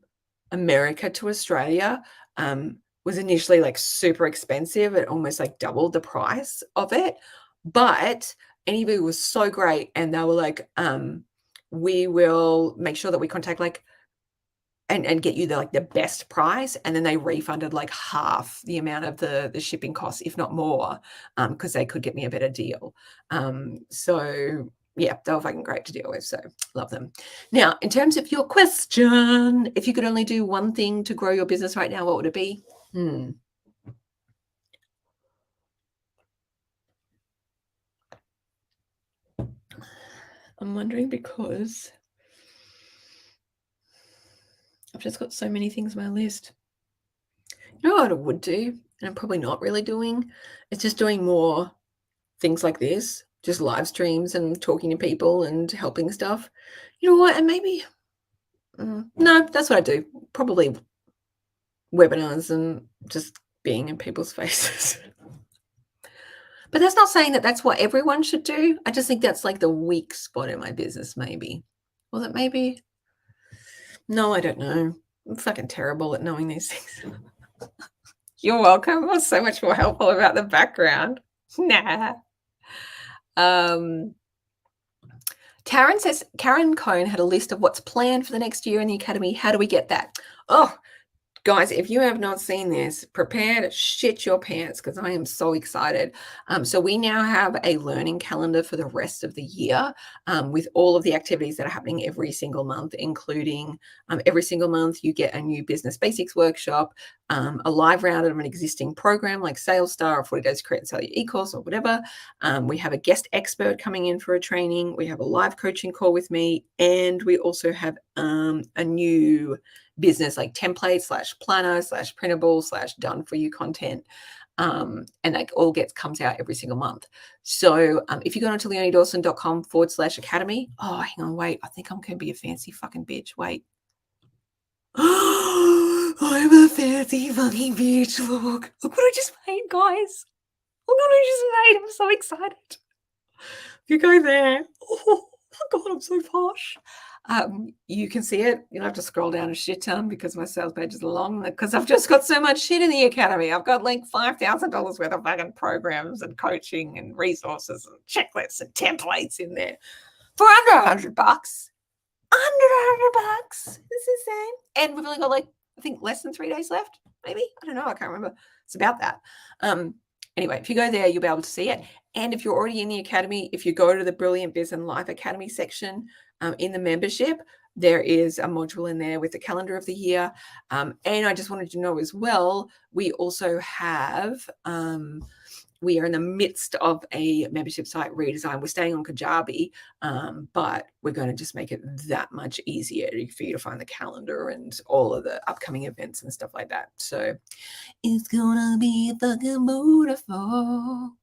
America to Australia was initially like super expensive. It almost like doubled the price of it. But Anyvoo was so great, and they were like, we will make sure that we contact like and get you the best price, and then they refunded like half the amount of the shipping costs, if not more, because they could get me a better deal. So yeah, they were fucking great to deal with. So love them. Now, in terms of your question, if you could only do one thing to grow your business right now, what would it be? I'm wondering because I've just got so many things on my list. You know what I would do, and I'm probably not really doing? It's just doing more things like this, just live streams and talking to people and helping stuff. You know what? And maybe, no, that's what I do. Probably webinars and just being in people's faces. But that's not saying that that's what everyone should do. I just think that's like the weak spot in my business, maybe. Was it maybe? No, I don't know. I'm fucking terrible at knowing these things. You're welcome. I was so much more helpful about the background. Nah. Karen says, Karen Cohn had a list of what's planned for the next year in the academy. How do we get that? Oh, guys, if you have not seen this, prepare to shit your pants because I am so excited. So we now have a learning calendar for the rest of the year with all of the activities that are happening every single month, including every single month you get a new business basics workshop, a live round of an existing program like SalesStar or 40 Days to Create and Sell Your e-course or whatever. We have a guest expert coming in for a training. We have a live coaching call with me, and we also have a new business like template / planner / printable / done for you content, and that all comes out every single month. So if you go onto leoniedawson.com /academy, hang on, wait, I think I'm gonna be a fancy fucking bitch. Wait. I'm a fancy fucking bitch. Look what I just made, guys. Look what I just made. I'm so excited. If you go there, oh god, I'm so posh. You can see it. You'll have to scroll down a shit ton because my sales page is long, because I've just got so much shit in the academy. I've got like $5,000 worth of fucking programs and coaching and resources and checklists and templates in there for under $100. Under $100. This is insane. And we've only got like, I think, less than 3 days left. Maybe, I don't know. I can't remember. It's about that. Anyway, if you go there, you'll be able to see it. And if you're already in the academy, if you go to the Brilliant Biz and Life Academy section in the membership, there is a module in there with the calendar of the year. And I just wanted to know as well, we also have, we are in the midst of a membership site redesign. We're staying on Kajabi, but we're going to just make it that much easier for you to find the calendar and all of the upcoming events and stuff like that. So it's gonna be fucking beautiful.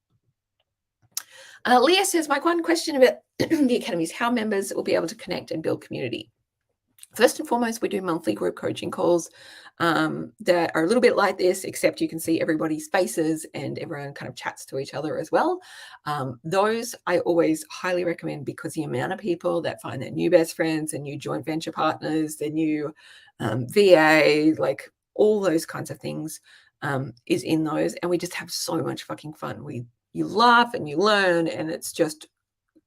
Leah says, my one question about the academy is how members will be able to connect and build community. First and foremost, we do monthly group coaching calls that are a little bit like this, except you can see everybody's faces and everyone kind of chats to each other as well. Those I always highly recommend, because the amount of people that find their new best friends and new joint venture partners, their new VA, like all those kinds of things is in those. And we just have so much fucking fun. You laugh and you learn, and it's just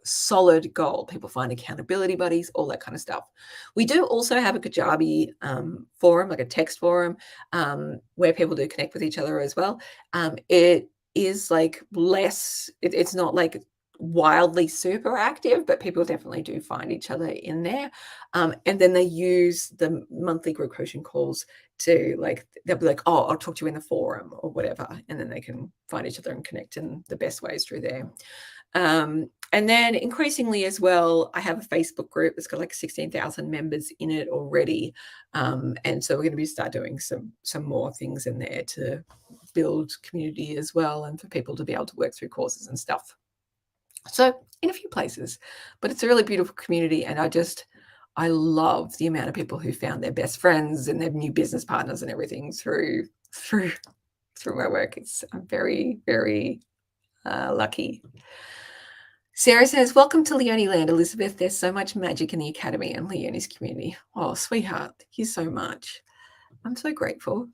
solid gold. People find accountability buddies, all that kind of stuff. We do also have a Kajabi forum, like a text forum, where people do connect with each other as well. It is like less, it's not like wildly super active, but people definitely do find each other in there. And then they use the monthly group coaching calls to, like, they'll be like, oh, I'll talk to you in the forum or whatever. And then they can find each other and connect in the best ways through there. And then increasingly as well, I have a Facebook group that's got like 16,000 members in it already. And so we're going to start doing some more things in there to build community as well, and for people to be able to work through courses and stuff. So in a few places, but it's a really beautiful community. And I love the amount of people who found their best friends and their new business partners and everything through my work. I'm very, very lucky. Sarah says, welcome to Leonie land, Elizabeth. There's so much magic in the academy and Leonie's community. Oh, sweetheart, thank you so much. I'm so grateful.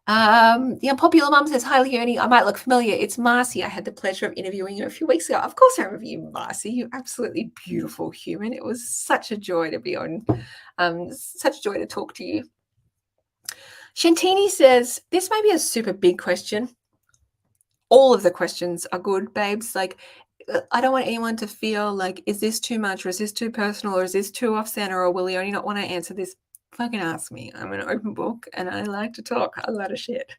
The Unpopular Mum says, hi, Leonie. I might look familiar. It's Marcy. I had the pleasure of interviewing you a few weeks ago. Of course I remember you, Marcy. You're absolutely beautiful human. It was such a joy to be on, such a joy to talk to you. Shantini says, this may be a super big question. All of the questions are good, babes. Like, I don't want anyone to feel like, is this too much, or is this too personal, or is this too off center, or will Leonie not want to answer this? Fucking ask me. I'm an open book and I like to talk a lot of shit.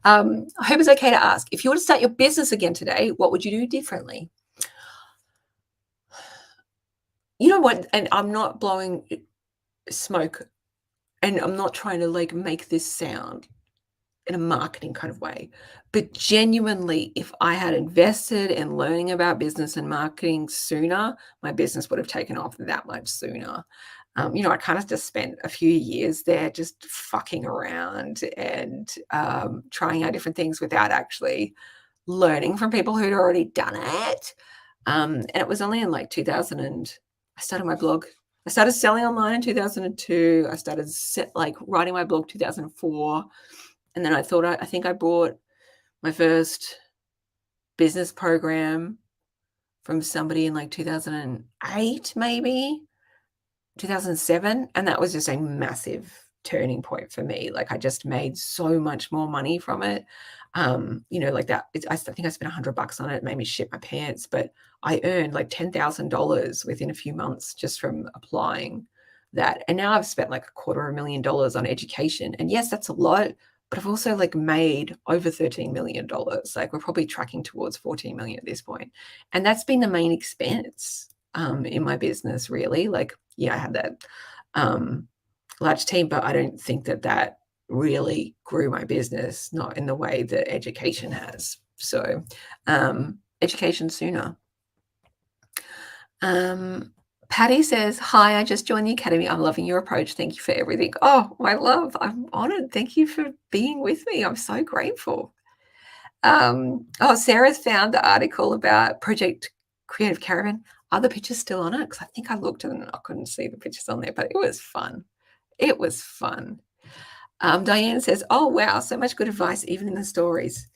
I hope it's okay to ask. If you were to start your business again today, what would you do differently? You know what? And I'm not blowing smoke, and I'm not trying to like make this sound in a marketing kind of way, but genuinely, if I had invested in learning about business and marketing sooner, my business would have taken off that much sooner. I kind of just spent a few years there just fucking around and trying out different things without actually learning from people who'd already done it. And it was only in like 2000 I started my blog. I started selling online in 2002. I started writing my blog 2004. And then I think I bought my first business program from somebody in like 2008, maybe 2007. And that was just a massive turning point for me. Like, I just made so much more money from it. Like that. I think I spent $100 on it. It made me shit my pants, but I earned like $10,000 within a few months just from applying that. And now I've spent like $250,000 on education. And yes, that's a lot, but I've also like made over $13 million. Like, we're probably tracking towards 14 million at this point. And that's been the main expense in my business, really. Like, yeah, I had that large team, but I don't think that really grew my business, not in the way that education has. So education sooner. Patty says, hi, I just joined the academy. I'm loving your approach. Thank you for everything. Oh, my love, I'm honored. Thank you for being with me. I'm so grateful. Sarah's found the article about Project Creative Caravan. Are the pictures still on it? Because I think I looked and I couldn't see the pictures on there, but it was fun. It was fun. Diane says, oh, wow, so much good advice, even in the stories.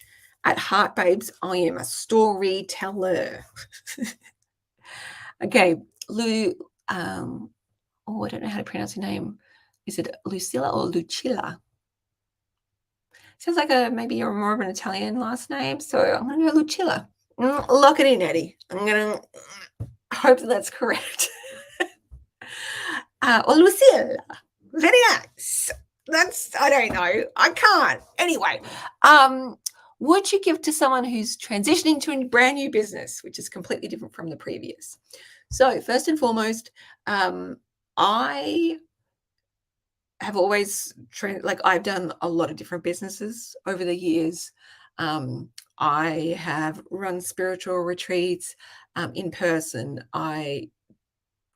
At heart, babes, I am a storyteller. Okay, Lou, I don't know how to pronounce your name. Is it Lucilla or Lucilla? Sounds like maybe you're more of an Italian last name, so I'm going to go Lucilla. Lock it in, Eddie. I'm going to hope that's correct. Or Lucilla. Very nice. I don't know. I can't. Anyway, would you give to someone who's transitioning to a brand new business, which is completely different from the previous? So first and foremost, I have always I've done a lot of different businesses over the years. I have run spiritual retreats in person. I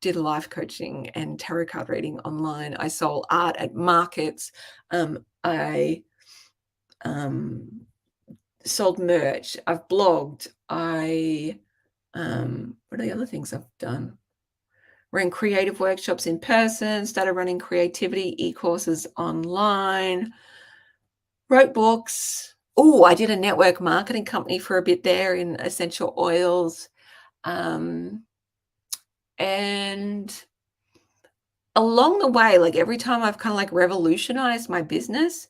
did life coaching and tarot card reading online. I sold art at markets. I sold merch. I've blogged. What are the other things I've done? Ran creative workshops in person, started running creativity e-courses online, wrote books. Oh, I did a network marketing company for a bit there in essential oils. And along the way, like every time I've kind of like revolutionized my business,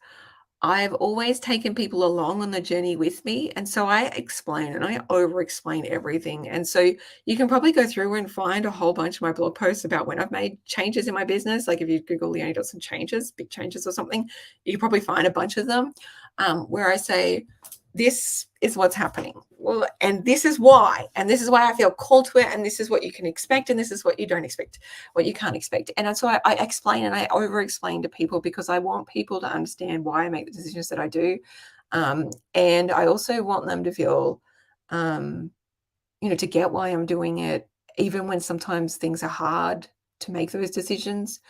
I've always taken people along on the journey with me. And so I explain and I over explain everything. And so you can probably go through and find a whole bunch of my blog posts about when I've made changes in my business. Like if you Google Leonie Dotson changes, big changes or something, you can probably find a bunch of them where I say, this is what's happening. Well, and this is why. And this is why I feel called to it. And this is what you can expect. And this is what you don't expect, what you can't expect. And so I explain and I over explain to people because I want people to understand why I make the decisions that I do. And I also want them to feel, to get why I'm doing it, even when sometimes things are hard to make those decisions.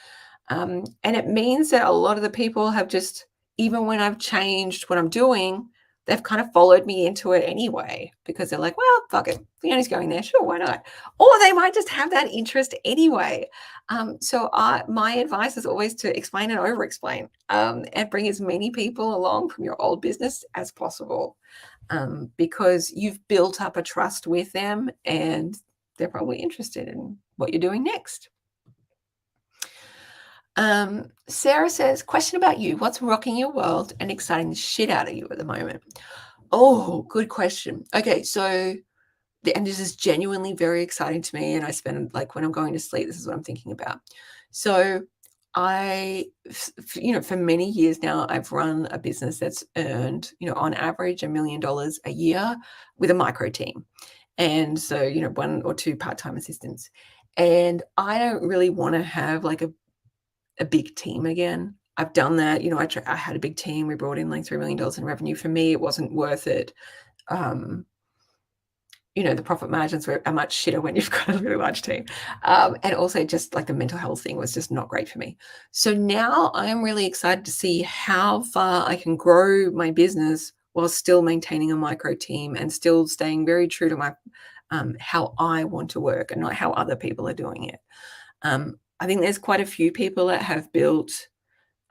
And it means that a lot of the people have just, even when I've changed what I'm doing, they've kind of followed me into it anyway, because they're like, well, fuck it. Leonie's going there. Sure, why not? Or they might just have that interest anyway. So my advice is always to explain and over-explain and bring as many people along from your old business as possible because you've built up a trust with them and they're probably interested in what you're doing next. Sarah says, question about you. What's rocking your world and exciting the shit out of you at the moment? Oh, good question. Okay, so, and this is genuinely very exciting to me. And I spend, like, when I'm going to sleep, this is what I'm thinking about. So for many years now, I've run a business that's earned, on average $1 million a year with a micro team. And so, one or two part-time assistants. And I don't really want to have like a big team again. I've done that. I had a big team. We brought in like $3 million in revenue. For me, it wasn't worth it. The profit margins are much shitter when you've got a really large team. And also just like the mental health thing was just not great for me. So now I am really excited to see how far I can grow my business while still maintaining a micro team and still staying very true to my how I want to work and not how other people are doing it. I think there's quite a few people that have built,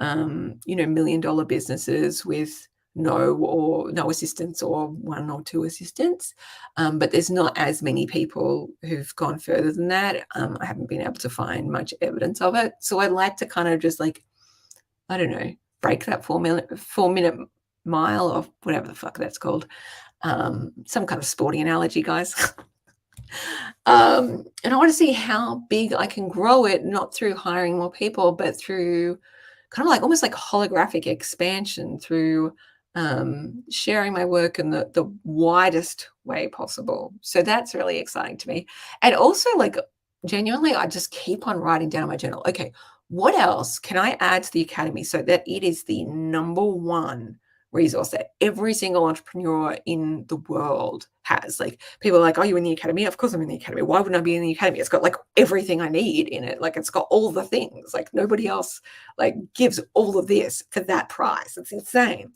$1 million businesses with no assistants or one or two assistants. But there's not as many people who've gone further than that. I haven't been able to find much evidence of it. So I'd like to kind of just break that 4-minute mile of whatever the fuck that's called. Some kind of sporting analogy, guys. And I want to see how big I can grow it, not through hiring more people, but through kind of like almost like holographic expansion through sharing my work in the widest way possible. So that's really exciting to me. And also, like, genuinely, I just keep on writing down in my journal, okay, what else can I add to the academy so that it is the number one resource that every single entrepreneur in the world has? Like, people are like, are you in the academy? Of course I'm in the academy. Why wouldn't I be in the academy? It's got like everything I need in it. Like, it's got all the things. Like, nobody else like gives all of this for that price. It's insane.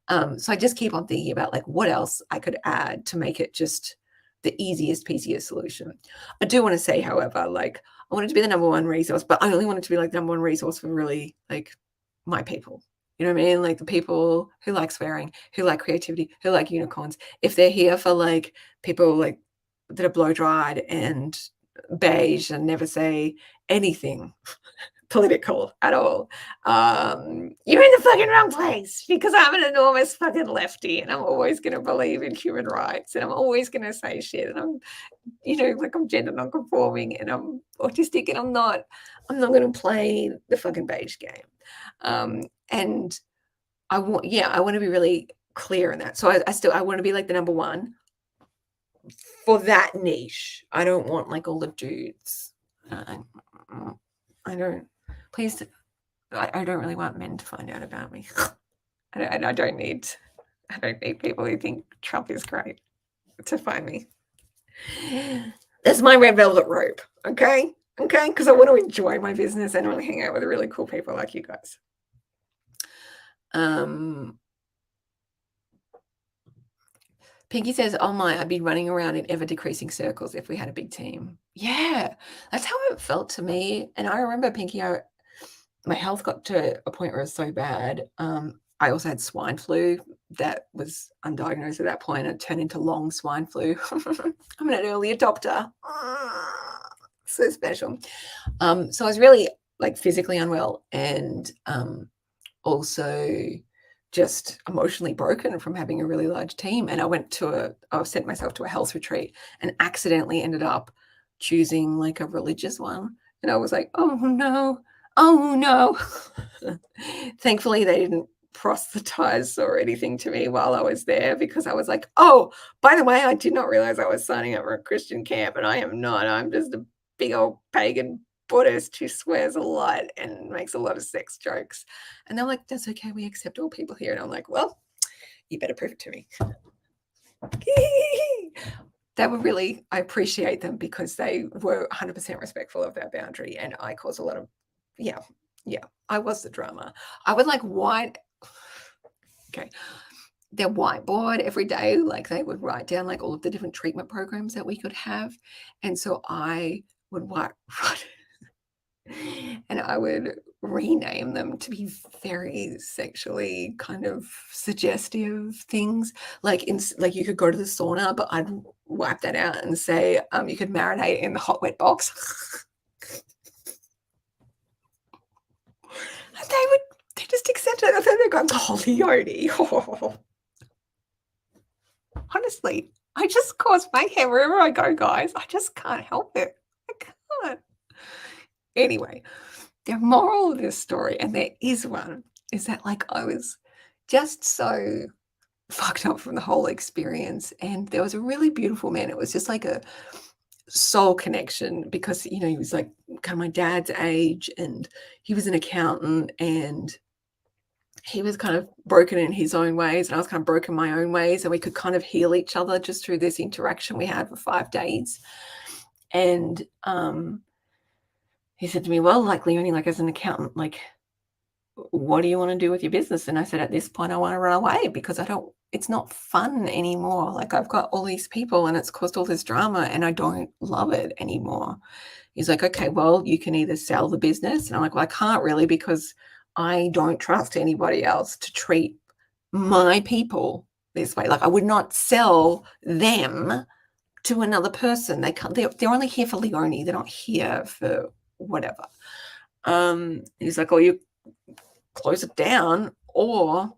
So I just keep on thinking about like what else I could add to make it just the easiest, peasiest solution. I do want to say, however, like I wanted to be the number one resource, but I only wanted to be like the number one resource for really like my people. You know what I mean? Like the people who like swearing, who like creativity, who like unicorns. If they're here for like people like that are blow dried and beige and never say anything political at all, you're in the fucking wrong place because I'm an enormous fucking lefty and I'm always going to believe in human rights and I'm always going to say shit and I'm, like I'm gender non-conforming and I'm autistic and I'm not going to play the fucking beige game. And I want to be really clear in that. So I want to be like the number one for that niche. I don't want like all the dudes. I don't. Please, I don't really want men to find out about me. I don't need people who think Trump is great to find me. That's my red velvet rope, okay? Okay, because I want to enjoy my business and really hang out with really cool people like you guys. Pinky says, oh my, I'd be running around in ever decreasing circles if we had a big team. Yeah, that's how it felt to me. And I remember, Pinky, my health got to a point where it was so bad. I also had swine flu that was undiagnosed at that point. It turned into long swine flu. I'm an early adopter. So special. So I was really like physically unwell and also just emotionally broken from having a really large team. And I sent myself to a health retreat and accidentally ended up choosing like a religious one. And I was like, oh no. Thankfully, they didn't proselytize or anything to me while I was there because I was like, oh, by the way, I did not realize I was signing up for a Christian camp and I am not. I'm just a big old pagan Buddhist who swears a lot and makes a lot of sex jokes. And they're like, that's okay. We accept all people here. And I'm like, well, you better prove it to me. I appreciate them because they were 100% respectful of that boundary. And I caused a lot of, yeah, I was the drama. I would like their whiteboard every day, like they would write down like all of the different treatment programs that we could have. And so I would write and I would rename them to be very sexually kind of suggestive things. Like you could go to the sauna, but I'd wipe that out and say you could marinate in the hot wet box. They just accept it. And then they go, oh, Leonie. Oh. Honestly, I just cause mayhem wherever I go, guys. I just can't help it. I can't. Anyway, the moral of this story, and there is one, is that like I was just so fucked up from the whole experience. And there was a really beautiful man. It was just like a soul connection because, he was like kind of my dad's age and he was an accountant and he was kind of broken in his own ways and I was kind of broken my own ways and we could kind of heal each other just through this interaction we had for 5 days. And he said to me, well, like Leonie, like as an accountant, like, what do you want to do with your business? And I said, at this point, I want to run away because it's not fun anymore. Like I've got all these people and it's caused all this drama and I don't love it anymore. He's like, okay, well, you can either sell the business. And I'm like, well, I can't really because I don't trust anybody else to treat my people this way. Like I would not sell them to another person. They're only here for Leonie. They're not here for whatever. He's like, oh, you close it down or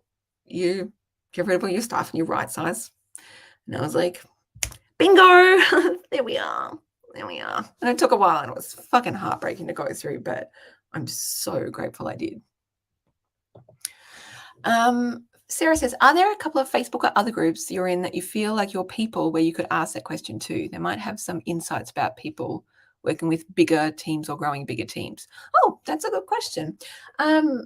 you get rid of all your stuff and you right size. And I was like, bingo, there we are. And it took a while and it was fucking heartbreaking to go through, but I'm so grateful I did. Sarah says, are there a couple of Facebook or other groups you're in that you feel like your people where you could ask that question to? They might have some insights about people working with bigger teams or growing bigger teams. Oh, that's a good question. Yolana,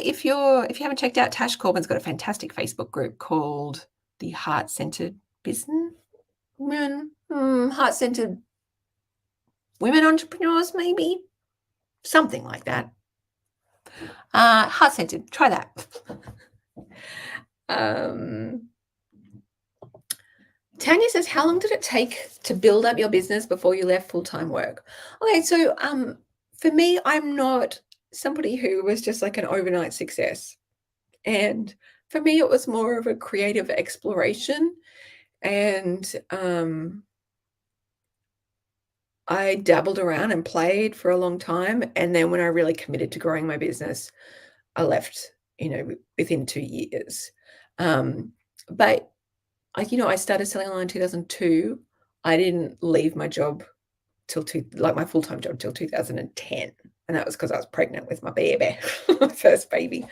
if you haven't checked out, Tash Corbin's got a fantastic Facebook group called the Heart-Centered Business. Heart-Centered Women Entrepreneurs, maybe? Something like that. Heart-Centered, try that. Tanya says, how long did it take to build up your business before you left full-time work? Okay, so for me, I'm not somebody who was just like an overnight success. And for me, it was more of a creative exploration. And I dabbled around and played for a long time. And then when I really committed to growing my business, I left, within 2 years. But I started selling online in 2002. I didn't leave my job my full-time job till 2010. And that was because I was pregnant with my baby, my first baby.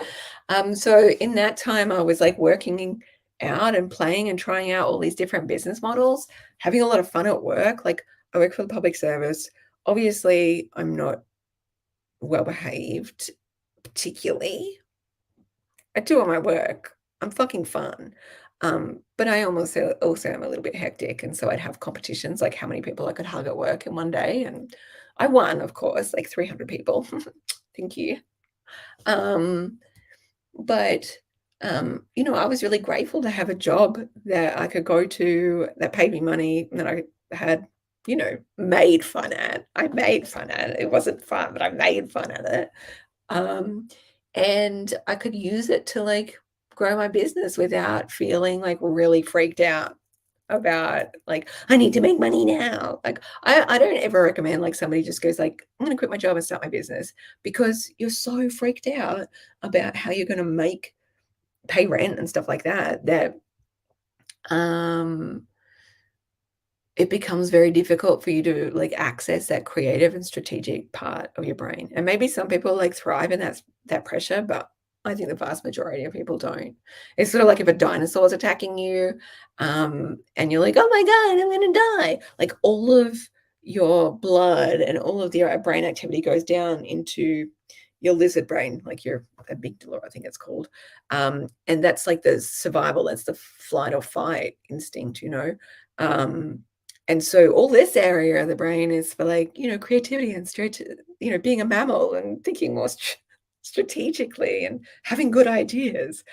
So in that time, I was like working out and playing and trying out all these different business models, having a lot of fun at work. Like I work for the public service. Obviously, I'm not well behaved particularly. I do all my work. I'm fucking fun. But I also am a little bit hectic. And so I'd have competitions, like how many people I could hug at work in one day. And I won, of course, like 300 people. Thank you. But I was really grateful to have a job that I could go to that paid me money and that I had, made fun at. I made fun at it. It wasn't fun, but I made fun at it. And I could use it to like grow my business without feeling like really freaked out about like I need to make money now. Like I don't ever recommend like somebody just goes like I'm going to quit my job and start my business because you're so freaked out about how you're going to pay rent and stuff like that it becomes very difficult for you to like access that creative and strategic part of your brain. And maybe some people like thrive in that pressure, but I think the vast majority of people don't. It's sort of like if a dinosaur is attacking you, and you're like, oh my God, I'm gonna die. Like all of your blood and all of your brain activity goes down into your lizard brain, like your amygdala, I think it's called. And that's like the survival, that's the flight or fight instinct, and so all this area of the brain is for like, creativity and being a mammal and thinking more strategically and having good ideas.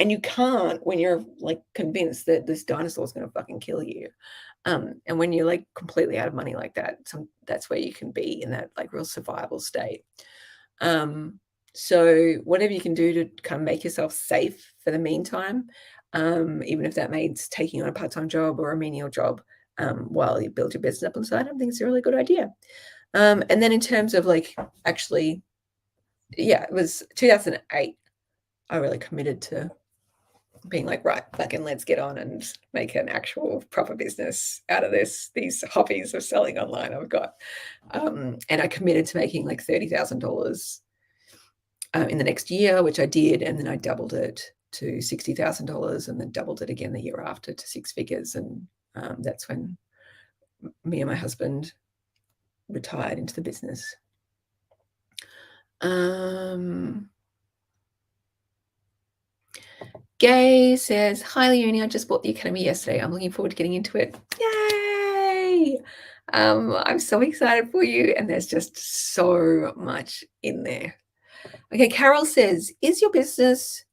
And you can't when you're like convinced that this dinosaur is going to fucking kill you. And when you're like completely out of money like that, that's where you can be in that like real survival state. So whatever you can do to kind of make yourself safe for the meantime, even if that means taking on a part-time job or a menial job, while you build your business up on the side, I think it's a really good idea. And then in terms of like actually, yeah, it was 2008. I really committed to being like, right, fucking let's get on and make an actual proper business out of these hobbies of selling online I've got. And I committed to making like $30,000 in the next year, which I did. And then I doubled it to $60,000 and then doubled it again the year after to six figures. And that's when me and my husband retired into the business. Gay says, hi, Leonie, I just bought the Academy yesterday. I'm looking forward to getting into it. Yay! I'm so excited for you. And there's just so much in there. Okay, Carol says, is your business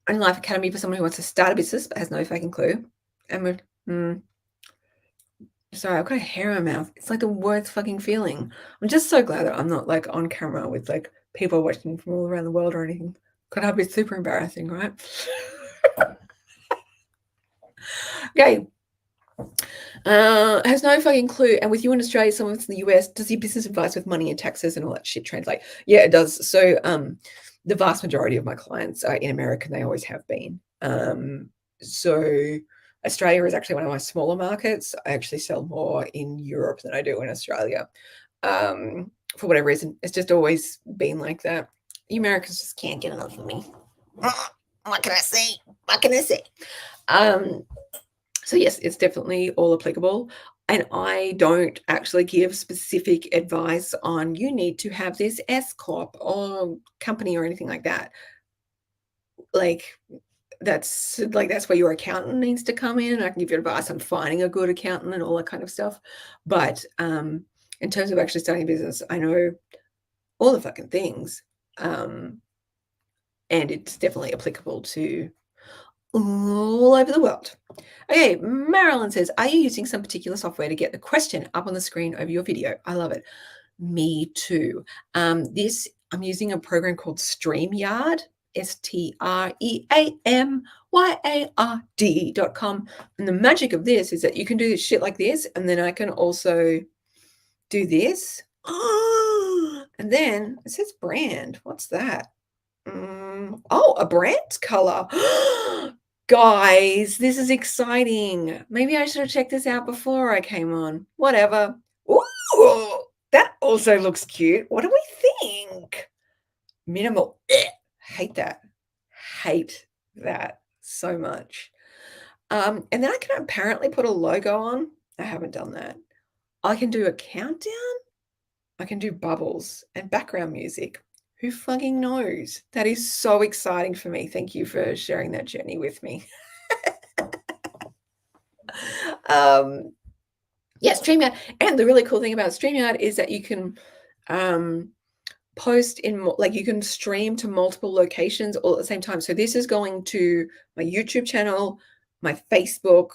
only Life Academy for someone who wants to start a business but has no fucking clue? Sorry, I've got a hair in my mouth. It's like the worst fucking feeling. I'm just so glad that I'm not like on camera with like people watching from all around the world or anything. God, that'd be super embarrassing, right? Okay. Has no fucking clue. And with you in Australia, someone's in the US, does your business advice with money and taxes and all that shit translate? Yeah, it does. So the vast majority of my clients are in America and they always have been. So Australia is actually one of my smaller markets. I actually sell more in Europe than I do in Australia. For whatever reason, it's just always been like that. The Americans just can't get enough of me. What can I say? What can I say? So yes, it's definitely all applicable. And I don't actually give specific advice on you need to have this S Corp or company or anything like that. Like that's where your accountant needs to come in. I can give you advice on finding a good accountant and all that kind of stuff. But in terms of actually starting a business, I know all the fucking things. And it's definitely applicable to all over the world. Okay, Marilyn says, are you using some particular software to get the question up on the screen over your video? I love it. Me too. I'm using a program called StreamYard, StreamYard.com. And the magic of this is that you can do shit like this, and then I can also do this. And then it says brand. What's that? Oh, a brand color. Guys, this is exciting. Maybe I should have checked this out before I came on. Whatever. Ooh, that also looks cute. What do we think? Minimal. Hate that. Hate that so much. And then I can apparently put a logo on. I haven't done that. I can do a countdown. I can do bubbles and background music. Who fucking knows? That is so exciting for me. Thank you for sharing that journey with me. Yeah, StreamYard. And the really cool thing about StreamYard is that you can post in, like, you can stream to multiple locations all at the same time. So this is going to my YouTube channel, my Facebook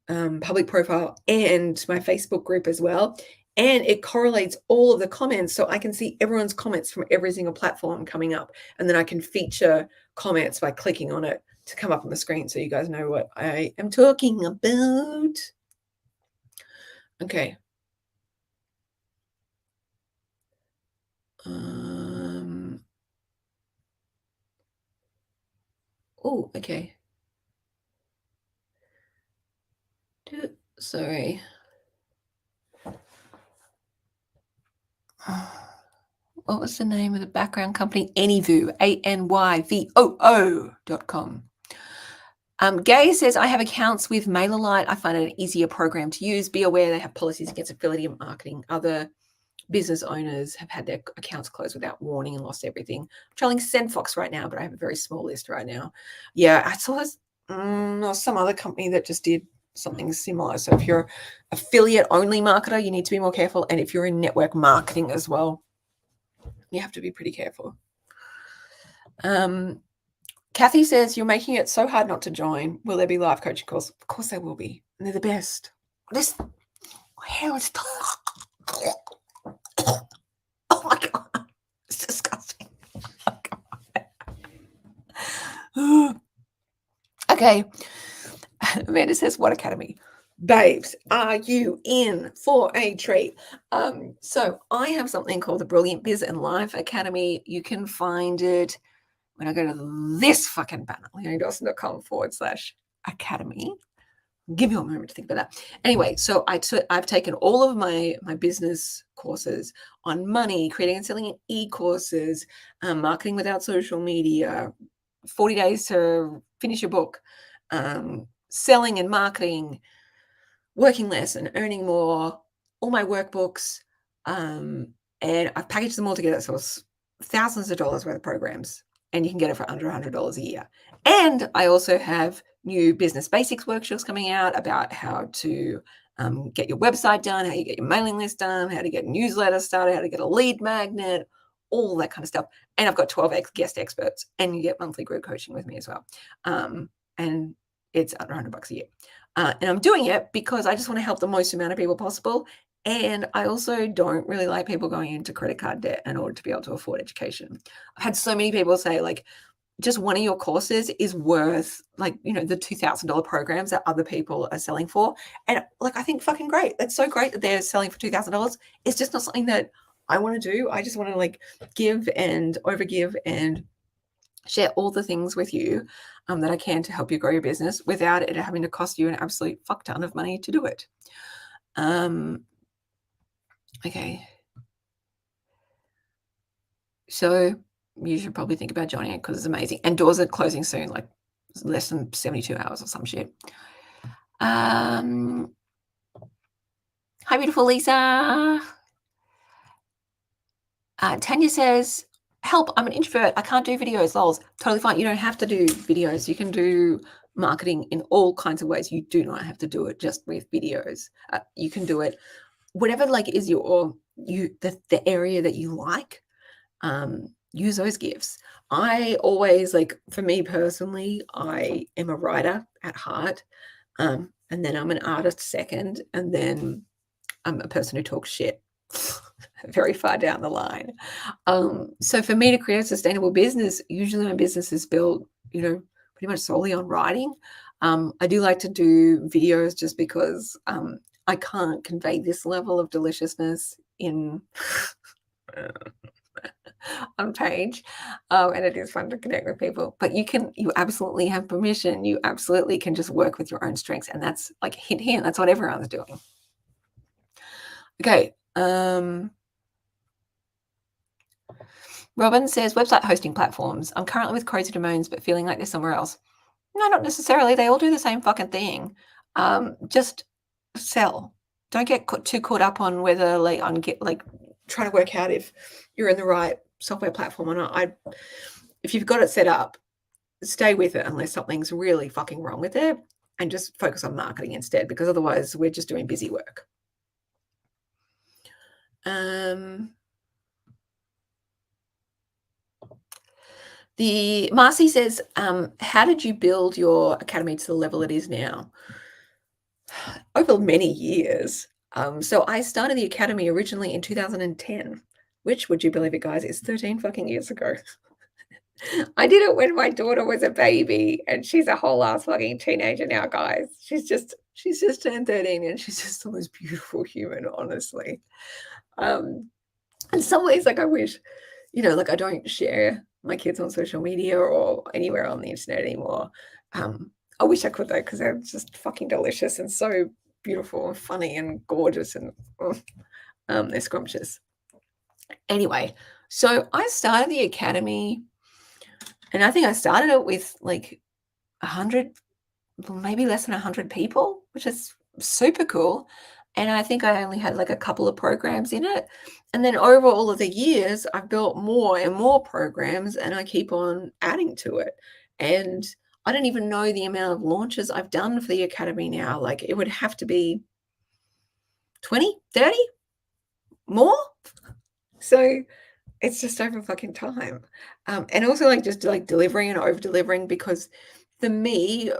public profile, and my Facebook group as well. And it correlates all of the comments, so I can see everyone's comments from every single platform coming up. And then I can feature comments by clicking on it to come up on the screen so you guys know what I am talking about. Okay. Oh, okay. Sorry. What was the name of the background company? Anyvoo, ANYVOO.com. Gay says, I have accounts with MailerLite. I find it an easier program to use. Be aware they have policies against affiliate marketing. Other business owners have had their accounts closed without warning and lost everything. I'm trying SendFox right now, but I have a very small list right now. Yeah, I saw some other company that just did something similar. So if you're affiliate only marketer, you need to be more careful. And if you're in network marketing as well, you have to be pretty careful. Kathy says, you're making it so hard not to join. Will there be live coaching calls? Of course there will be. And they're the best. This hair is... Oh my God. It's disgusting. Oh, okay. Amanda says, what academy? Babes, are you in for a treat? So I have something called the Brilliant Biz and Life Academy. You can find it when I go to this fucking banner, leoniedawson.com/academy. Give you a moment to think about that. Anyway, so I've taken all of my business courses on money, creating and selling e-courses, marketing without social media, 40 days to finish your book, selling and marketing, working less and earning more, all my workbooks, and I've packaged them all together. So it's thousands of dollars worth of programs, and you can get it for under $100 a year. And I also have new business basics workshops coming out about how to get your website done, how you get your mailing list done, how to get newsletters started, how to get a lead magnet, all that kind of stuff. And I've got 12 guest experts, and you get monthly group coaching with me as well. And it's under $100 a year. And I'm doing it because I just want to help the most amount of people possible. And I also don't really like people going into credit card debt in order to be able to afford education. I've had so many people say, like, just one of your courses is worth, like, the $2,000 programs that other people are selling for. And like, I think fucking great. That's so great that they're selling for $2,000. It's just not something that I want to do. I just want to, like, give and overgive and share all the things with you that I can to help you grow your business without it having to cost you an absolute fuck ton of money to do it. Okay. So you should probably think about joining it because it's amazing. And doors are closing soon, like less than 72 hours or some shit. Hi, beautiful Lisa. Tanya says, help, I'm an introvert. I can't do videos, lols. Totally fine. You don't have to do videos. You can do marketing in all kinds of ways. You do not have to do it just with videos. You can do it whatever, like, is the area that you like. use those gifts. I always, like, for me personally, I am a writer at heart, and then I'm an artist second, and then I'm a person who talks shit very far down the line. So for me to create a sustainable business, usually my business is built, pretty much solely on writing. I do like to do videos just because I can't convey this level of deliciousness in on page, and it is fun to connect with people. But you absolutely have permission. You absolutely can just work with your own strengths, and that's like hint, hint. That's what everyone's doing. Okay. Robin says website hosting platforms. I'm currently with Cozy Domains, but feeling like there's somewhere else. No, not necessarily. They all do the same fucking thing. Just sell. Don't get too caught up on whether trying to work out if you're in the right software platform or not. If you've got it set up, stay with it unless something's really fucking wrong with it, and just focus on marketing instead, because otherwise we're just doing busy work. The Marcy says, how did you build your academy to the level it is now? Over many years. So I started the academy originally in 2010, which, would you believe it, guys, is 13 fucking years ago. I did it when my daughter was a baby, and she's a whole ass fucking teenager now, guys. She's just turned 13, and she's just the most beautiful human, honestly. In some ways, like, I wish, like, I don't share my kids on social media or anywhere on the internet anymore. I wish I could, though, because they're just fucking delicious and so beautiful and funny and gorgeous, and they're scrumptious. Anyway, so I started the academy, and I think I started it with like 100, maybe less than 100 people, which is super cool. And I think I only had like a couple of programs in it. And then over all of the years, I've built more and more programs, and I keep on adding to it. And I don't even know the amount of launches I've done for the academy now. Like, it would have to be 20, 30 more. So it's just over fucking time. And also, like, just like delivering and over delivering, because for me,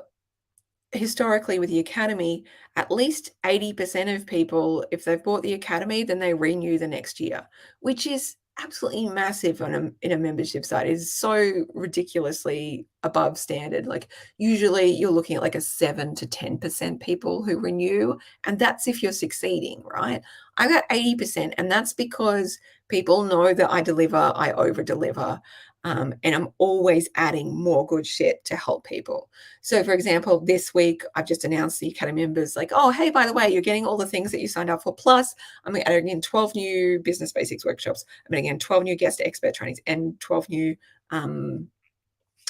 historically with the academy, at least 80% of people, if they've bought the academy, then they renew the next year, which is absolutely massive in a membership site. It is so ridiculously above standard. Like, usually you're looking at like a 7 to 10% people who renew, and that's if you're succeeding, right? I got 80%, and that's because people know that I deliver, I over deliver. And I'm always adding more good shit to help people. So, for example, this week I've just announced the academy members, like, oh, hey, by the way, you're getting all the things that you signed up for. Plus, I'm adding in 12 new business basics workshops. I'm adding in 12 new guest expert trainings and 12 new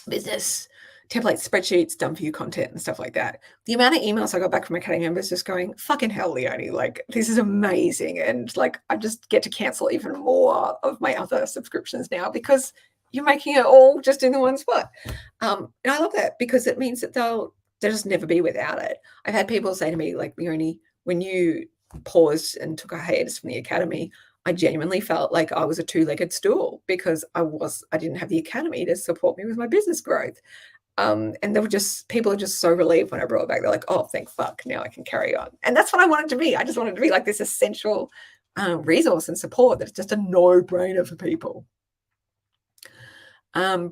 business template spreadsheets, done for you content and stuff like that. The amount of emails I got back from academy members just going, fucking hell, Leonie, like, this is amazing. And like, I just get to cancel even more of my other subscriptions now because you're making it all just in the one spot. And I love that, because it means that they'll just never be without it. I've had people say to me, like, Leonie, when you paused and took a hiatus from the academy, I genuinely felt like I was a two-legged stool, because I didn't have the academy to support me with my business growth. And people are just so relieved when I brought it back. They're like, oh, thank fuck, now I can carry on. And that's what I wanted to be. I just wanted to be like this essential resource and support that's just a no-brainer for people.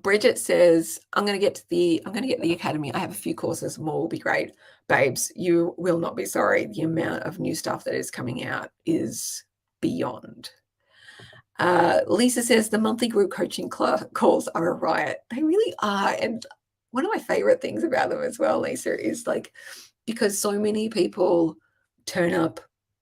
Bridget says, I'm going to get the academy. I have a few courses, more will be great. Babes, you will not be sorry. The amount of new stuff that is coming out is beyond. Lisa says the monthly group coaching calls are a riot. They really are. And one of my favorite things about them as well, Lisa, is like, because so many people turn up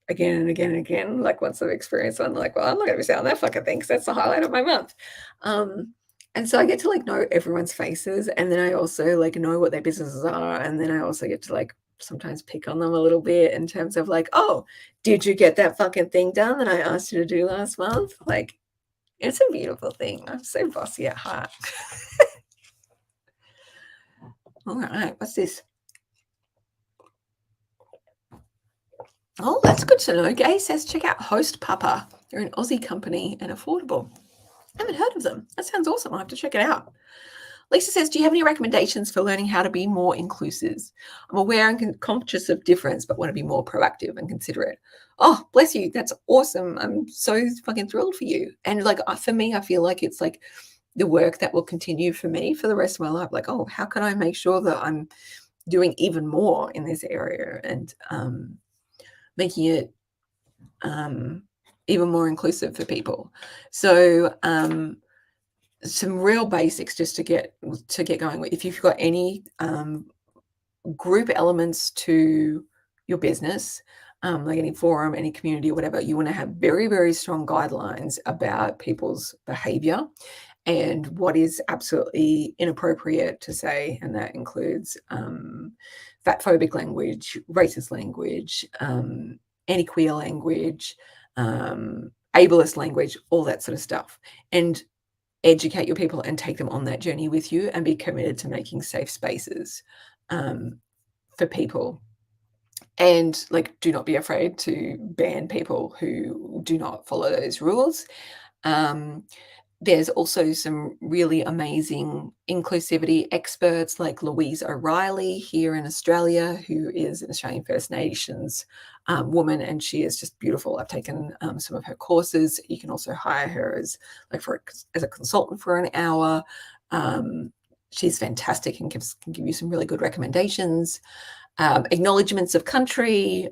again and again and again, like once they've experienced one, like, well, I'm not going to be on that fucking thing because that's the highlight of my month. And so I get to like know everyone's faces, and then I also like know what their businesses are, and then I also get to like sometimes pick on them a little bit in terms of like, oh, did you get that fucking thing done that I asked you to do last month? Like, it's a beautiful thing. I'm so bossy at heart. All right, what's this? Oh, that's good to know. Gay says, check out Host Papa. They're an Aussie company and affordable. I haven't heard of them. That sounds awesome. I'll have to check it out. Lisa says, do you have any recommendations for learning how to be more inclusive? I'm aware and conscious of difference, but want to be more proactive and considerate. Oh, bless you. That's awesome. I'm so fucking thrilled for you. And like, for me, I feel like it's like the work that will continue for me for the rest of my life. Like, oh, how can I make sure that I'm doing even more in this area and making it even more inclusive for people? So, some real basics just to get going with. If you've got any group elements to your business, like any forum, any community or whatever, you want to have very, very strong guidelines about people's behavior and what is absolutely inappropriate to say. And that includes fatphobic language, racist language, anti-queer language, ableist language, all that sort of stuff. And educate your people and take them on that journey with you and be committed to making safe spaces for people. And like, do not be afraid to ban people who do not follow those rules. There's also some really amazing inclusivity experts like Louise O'Reilly here in Australia, who is an Australian First Nations woman, and she is just beautiful. I've taken some of her courses. You can also hire her as a consultant for an hour. She's fantastic and can give you some really good recommendations. Acknowledgements of country.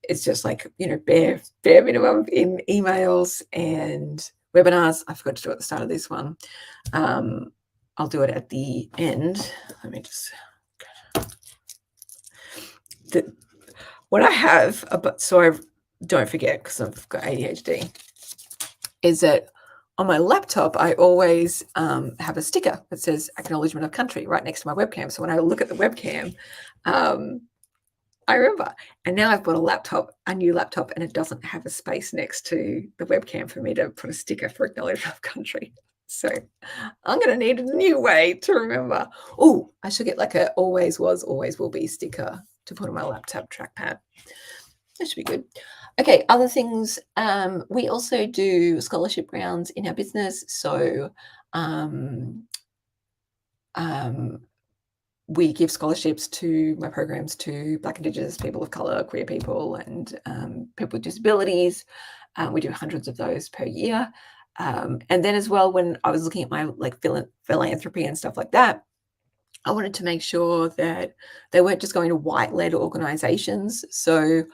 It's just like, bare minimum in emails and webinars. I forgot to do it at the start of this one. I'll do it at the end. Let me just. What I have, so I don't forget because I've got ADHD, is that on my laptop, I always have a sticker that says acknowledgement of country right next to my webcam. So when I look at the webcam, I remember. And now I've got a new laptop, and it doesn't have a space next to the webcam for me to put a sticker for acknowledgement of country. So I'm going to need a new way to remember. Oh, I should get like a always was, always will be sticker to put on my laptop trackpad. That should be good. Okay, other things. We also do scholarship rounds in our business. So we give scholarships to my programs to Black, Indigenous, people of colour, queer people, and people with disabilities. We do hundreds of those per year. And then as well, when I was looking at my like philanthropy and stuff like that, I wanted to make sure that they weren't just going to white-led organisations. So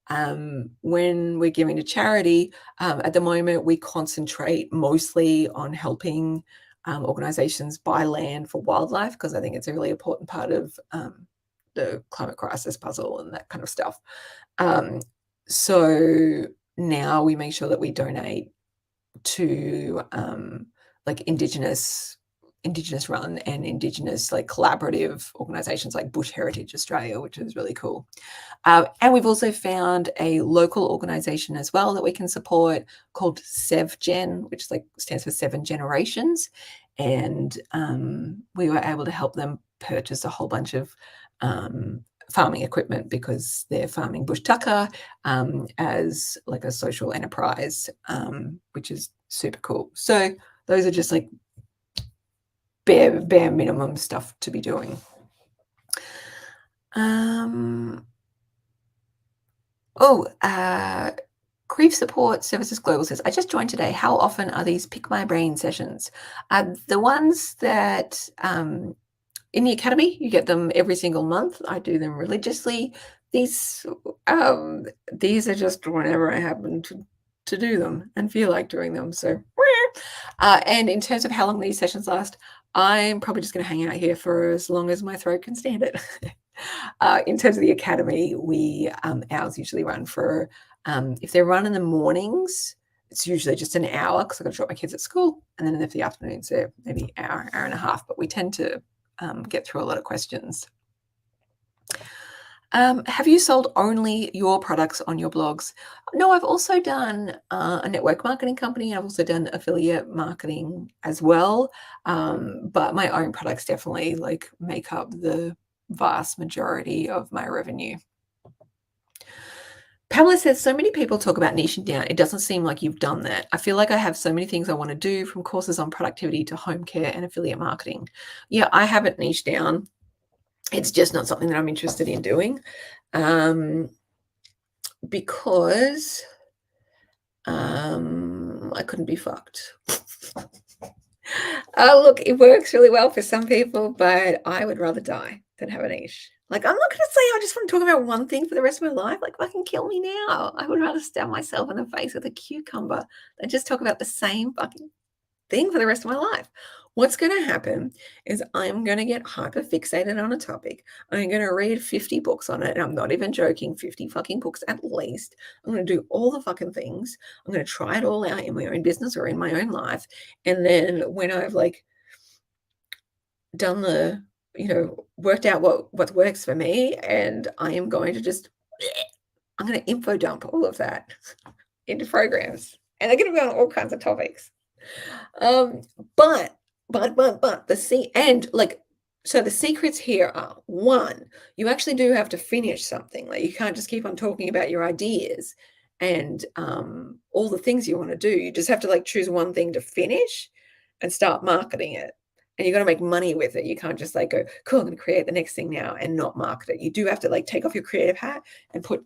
when we're giving to charity, at the moment, we concentrate mostly on helping organisations buy land for wildlife, because I think it's a really important part of the climate crisis puzzle and that kind of stuff. So now we make sure that we donate to like Indigenous run and Indigenous like collaborative organisations like Bush Heritage Australia, which is really cool. And we've also found a local organisation as well that we can support called SevGen, which stands for 7 Generations. And we were able to help them purchase a whole bunch of farming equipment because they're farming bush tucker as like a social enterprise, which is super cool. So those are just like bare minimum stuff to be doing. Grief Support Services Global says, I just joined today. How often are these Pick My Brain sessions? The ones that in the academy, you get them every single month. I do them religiously. These are just whenever I happen to do them and feel like doing them. So, and in terms of how long these sessions last, I'm probably just going to hang out here for as long as my throat can stand it. In terms of the academy, ours usually run for, if they're run in the mornings, it's usually just an hour because I've got to drop my kids at school. And then in the afternoons, they're maybe hour and a half, but we tend to get through a lot of questions. Have you sold only your products on your blogs? No, I've also done a network marketing company. I've also done affiliate marketing as well. But my own products definitely like make up the vast majority of my revenue. Pamela says, so many people talk about niching down. It doesn't seem like you've done that. I feel like I have so many things I want to do, from courses on productivity to home care and affiliate marketing. Yeah, I haven't niched down. It's just not something that I'm interested in doing, because I couldn't be fucked. Oh, look, it works really well for some people, but I would rather die than have a niche. Like, I'm not going to say I just want to talk about one thing for the rest of my life. Like, fucking kill me now. I would rather stab myself in the face with a cucumber than just talk about the same fucking thing for the rest of my life. What's going to happen is I'm going to get hyper fixated on a topic. I'm going to read 50 books on it. And I'm not even joking, 50 fucking books at least. I'm going to do all the fucking things. I'm going to try it all out in my own business or in my own life. And then when I've like done the, worked out what works for me, and I am going to just, I'm going to info dump all of that into programs. And they're going to be on all kinds of topics. But so the secrets here are: one, you actually do have to finish something. Like, you can't just keep on talking about your ideas and all the things you want to do. You just have to like choose one thing to finish and start marketing it. And you got to make money with it. You can't just like go, cool, I'm going to create the next thing now and not market it. You do have to like take off your creative hat and put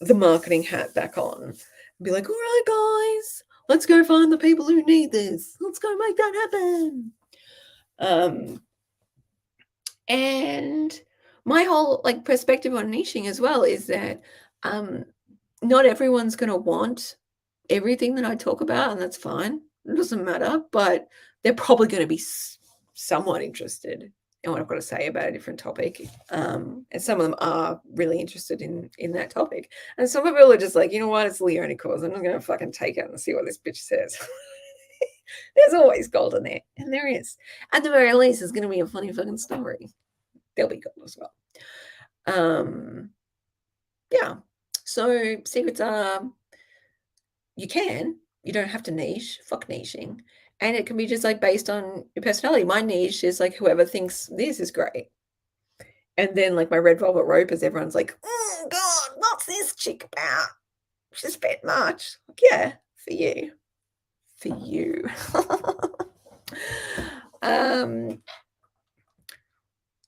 the marketing hat back on and be like, all right, guys, let's go find the people who need this. Let's go make that happen. And my whole like perspective on niching as well is that not everyone's going to want everything that I talk about, and that's fine. It doesn't matter, but they're probably going to be somewhat interested in what I've got to say about a different topic. And some of them are really interested in that topic. And some people are just like, you know what, it's Leonie cause. I'm not going to fucking take it and see what this bitch says. There's always gold in there. And there is. At the very least, it's going to be a funny fucking story. There'll be gold as well. Yeah. So secrets are, you don't have to niche, fuck niching. And it can be just like based on your personality. My niche is like whoever thinks this is great. And then like my red velvet rope is everyone's like, oh God, what's this chick about? She's a bit much. Like, yeah, for you. For you.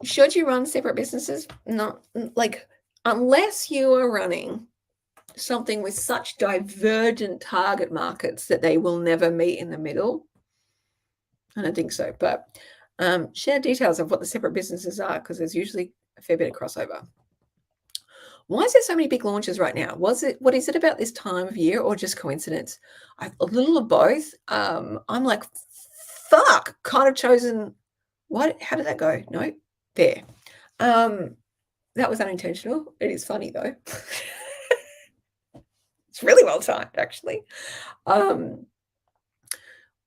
Should you run separate businesses? Not like, unless you are running something with such divergent target markets that they will never meet in the middle. I don't think so, but share details of what the separate businesses are, because there's usually a fair bit of crossover. Why is there so many big launches right now? What is it about this time of year, or just coincidence? A little of both. I'm like, fuck, kind of chosen. What? How did that go? No, there. That was unintentional. It is funny though. It's really well timed, actually.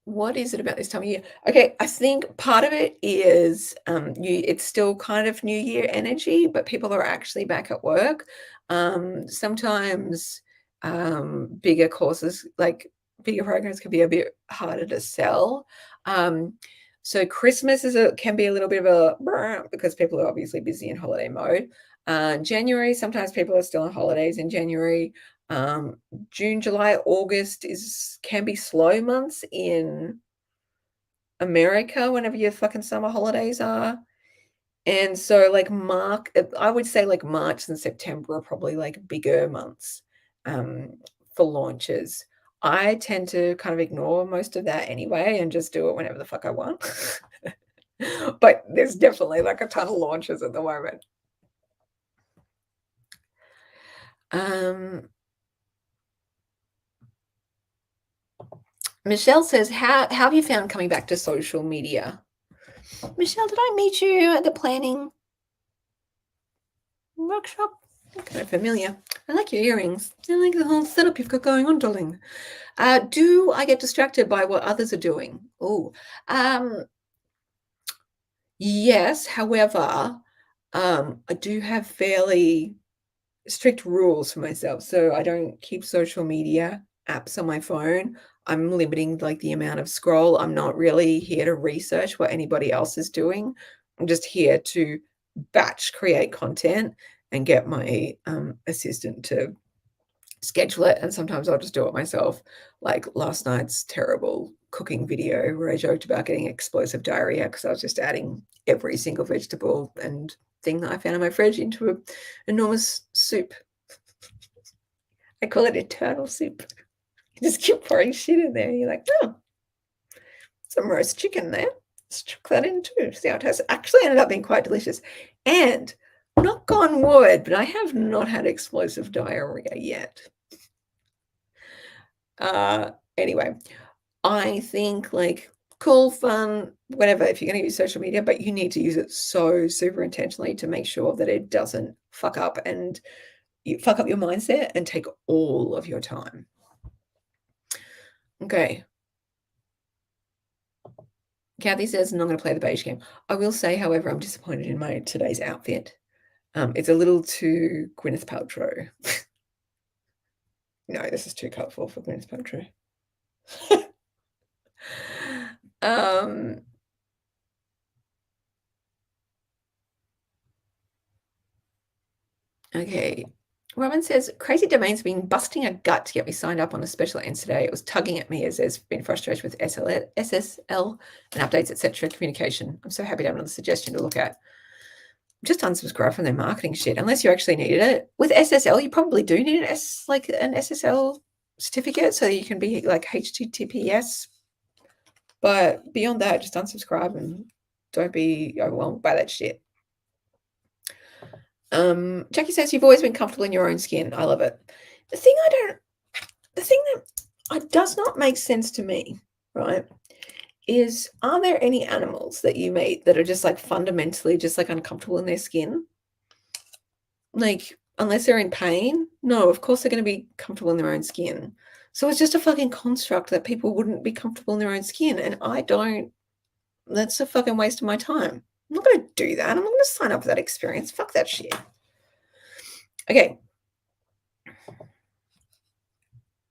What is it about this time of year? Okay, I think part of it is it's still kind of New Year energy, but people are actually back at work. Sometimes bigger courses, like bigger programs, can be a bit harder to sell. So Christmas can be a little bit of a because people are obviously busy in holiday mode. January, sometimes people are still on holidays in January. June, July, August can be slow months in America whenever your fucking summer holidays are. And so like I would say like March and September are probably like bigger months for launches. I tend to kind of ignore most of that anyway and just do it whenever the fuck I want. But there's definitely like a ton of launches at the moment. Michelle says, how have you found coming back to social media? Michelle, did I meet you at the planning workshop? Kind of familiar. I like your earrings. I like the whole setup you've got going on, darling. Do I get distracted by what others are doing? Oh, yes. However, I do have fairly strict rules for myself. So I don't keep social media apps on my phone. I'm limiting like the amount of scroll. I'm not really here to research what anybody else is doing. I'm just here to batch create content and get my assistant to schedule it, and sometimes I'll just do it myself. Like last night's terrible cooking video where I joked about getting explosive diarrhea because I was just adding every single vegetable and thing that I found in my fridge into an enormous soup. I call it eternal soup. You just keep pouring shit in there. You're like, oh, some roast chicken there. Let's chuck that in too. See how it tastes. Actually ended up being quite delicious. And knock on wood, but I have not had explosive diarrhea yet. Anyway, I think like cool, fun, whatever, if you're going to use social media, but you need to use it so super intentionally to make sure that it doesn't fuck up and you fuck up your mindset and take all of your time. Okay. Kathy says, I'm not going to play the beige game. I will say, however, I'm disappointed in my today's outfit. It's a little too Gwyneth Paltrow. No, this is too colourful for Gwyneth Paltrow. Okay. Robin says, crazy domains have been busting a gut to get me signed up on a special ends today. It was tugging at me as there's been frustration with SSL and updates, etc. communication. I'm so happy to have another suggestion to look at. Just unsubscribe from their marketing shit unless you actually needed it. With SSL, you probably do need an SSL certificate so that you can be like HTTPS. But beyond that, just unsubscribe and don't be overwhelmed by that shit. Jackie says you've always been comfortable in your own skin. I love it. The thing that does not make sense to me, right, is are there any animals that you meet that are just like fundamentally just like uncomfortable in their skin? Like, unless they're in pain? No, of course they're going to be comfortable in their own skin. So it's just a fucking construct that people wouldn't be comfortable in their own skin. And that's a fucking waste of my time. I'm not going to do that. I'm not going to sign up for that experience. Fuck that shit. Okay.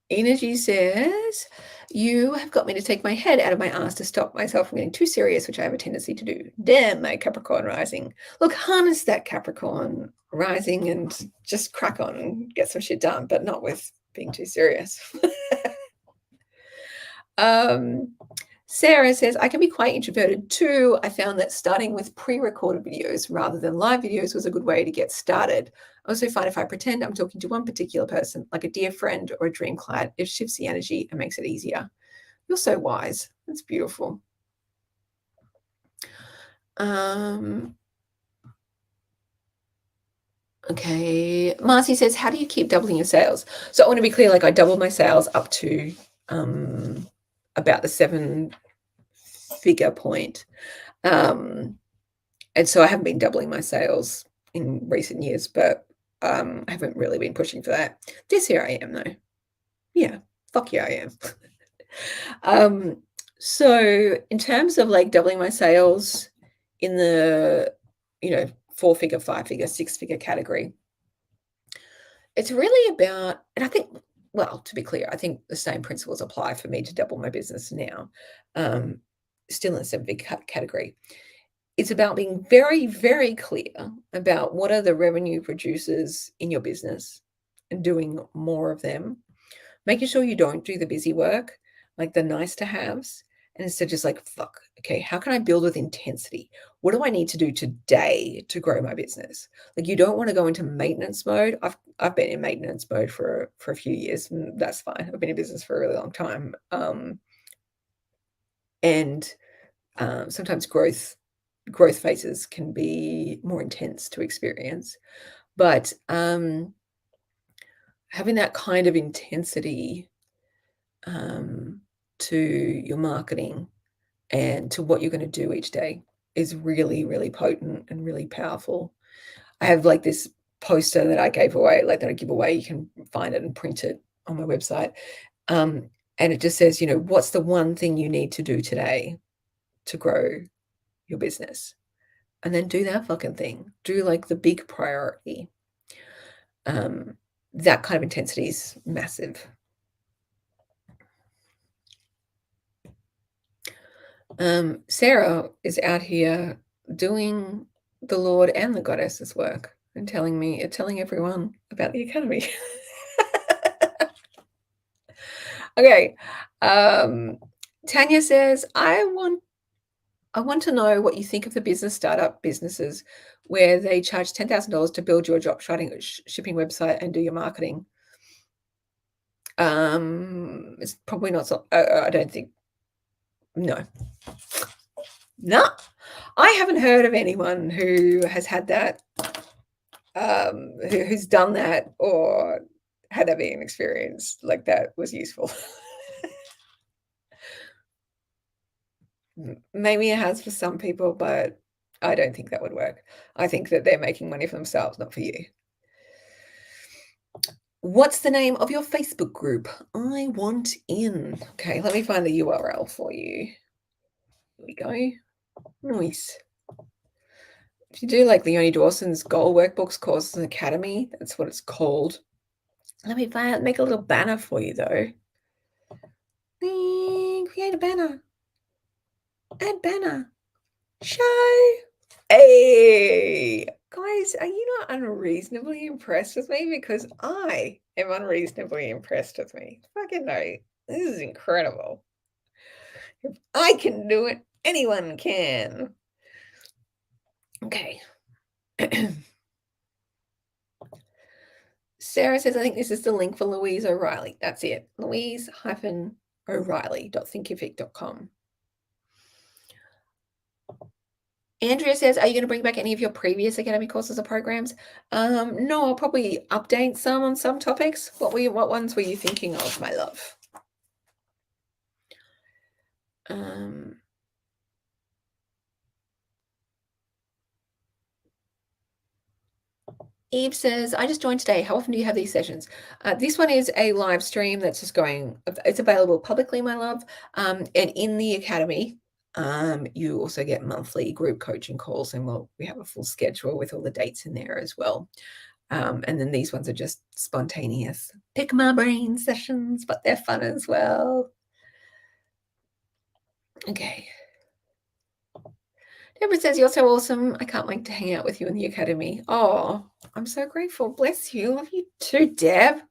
Energy says, you have got me to take my head out of my ass to stop myself from getting too serious, which I have a tendency to do. Damn, my Capricorn rising. Look, harness that Capricorn rising and just crack on and get some shit done, but not with being too serious. Sarah says, I can be quite introverted too. I found that starting with pre-recorded videos rather than live videos was a good way to get started. I also find if I pretend I'm talking to one particular person, like a dear friend or a dream client, it shifts the energy and makes it easier. You're so wise. That's beautiful. Okay. Marcy says, how do you keep doubling your sales? So I want to be clear, like I doubled my sales up to about the 7-figure point. And so I haven't been doubling my sales in recent years, but I haven't really been pushing for that. This year I am though. Yeah, fuck yeah, I am. So in terms of like doubling my sales in the, 4-figure, 5-figure, 6-figure category, it's really about, and I think, well, to be clear, I think the same principles apply for me to double my business now, still in the 7-figure category. It's about being very, very clear about what are the revenue producers in your business and doing more of them, making sure you don't do the busy work, like the nice to haves, and instead just like, fuck, okay, how can I build with intensity? What do I need to do today to grow my business? Like you don't want to go into maintenance mode. I've been in maintenance mode for a few years, and that's fine. I've been in business for a really long time. And sometimes growth phases can be more intense to experience. But having that kind of intensity to your marketing and to what you're going to do each day is really, really potent and really powerful. I have like this poster that I gave away, like that I give away. You can find it and print it on my website. And it just says, what's the one thing you need to do today to grow your business? And then do that fucking thing. Do like the big priority. That kind of intensity is massive. Sarah is out here doing the Lord and the Goddess's work. and telling everyone about the academy. Okay. Tanya says, I want to know what you think of the startup businesses where they charge $10,000 to build your drop shipping website and do your marketing. It's probably not so. I don't think. No. I haven't heard of anyone who has had that, who's done that or had that being an experience like that was useful. Maybe it has for some people, but I don't think that would work. I think that they're making money for themselves, not for you. What's the name of your Facebook group? I want in. Okay, let me find the URL for you. Here we go. Nice. If you do like Leonie Dawson's Goal Workbooks Courses and Academy, that's what it's called. Let me make a little banner for you though. Create a banner. Add banner. Show. Hey, guys, are you not unreasonably impressed with me? Because I am unreasonably impressed with me. Fucking no, this is incredible. If I can do it, anyone can. Okay. Sarah says, I think this is the link for Louise O'Reilly. That's it. Louise-O'Reilly.thinkific.com. Andrea says, are you going to bring back any of your previous academy courses or programs? No, I'll probably update some on some topics. What ones were you thinking of, my love? Eve says, I just joined today. How often do you have these sessions? This one is a live stream that's just going, it's available publicly, my love. And in the academy, you also get monthly group coaching calls, and we have a full schedule with all the dates in there as well. And then these ones are just spontaneous pick my brain sessions, but they're fun as well. Okay. Deborah says, you're so awesome. I can't wait to hang out with you in the academy. Oh, I'm so grateful. Bless you. Love you too, Deb. It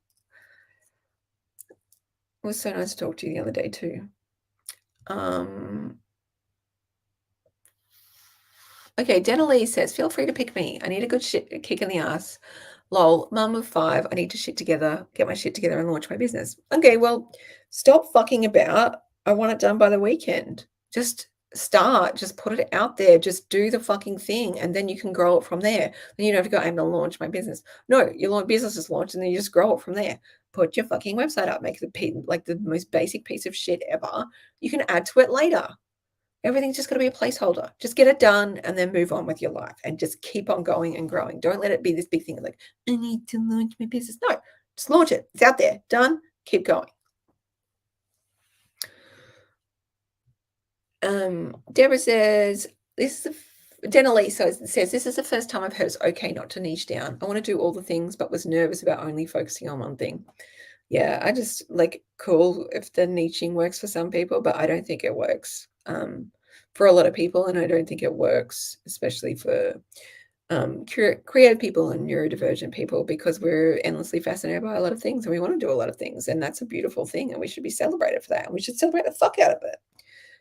was so nice to talk to you the other day too. Okay, Denali says, feel free to pick me. I need a good kick in the ass. Lol, mum of 5. I need to get my shit together and launch my business. Okay, well, stop fucking about. I want it done by the weekend. Just start. Just put it out there. Just do the fucking thing, and then you can grow it from there. Then you don't have to go, I'm going to launch my business. No, your business is launched, and then you just grow it from there. Put your fucking website up. Make it like the most basic piece of shit ever. You can add to it later. Everything's just going to be a placeholder. Just get it done and then move on with your life and just keep on going and growing. Don't let it be this big thing like, I need to launch my business. No, just launch it. It's out there. Done. Keep going. Deborah says, Denali says, this is the first time I've heard it's okay not to niche down. I want to do all the things, but was nervous about only focusing on one thing. Yeah, I just cool if the niching works for some people, but I don't think it works for a lot of people. And I don't think it works, especially for creative people and neurodivergent people, because we're endlessly fascinated by a lot of things and we want to do a lot of things. And that's a beautiful thing. And we should be celebrated for that. And we should celebrate the fuck out of it.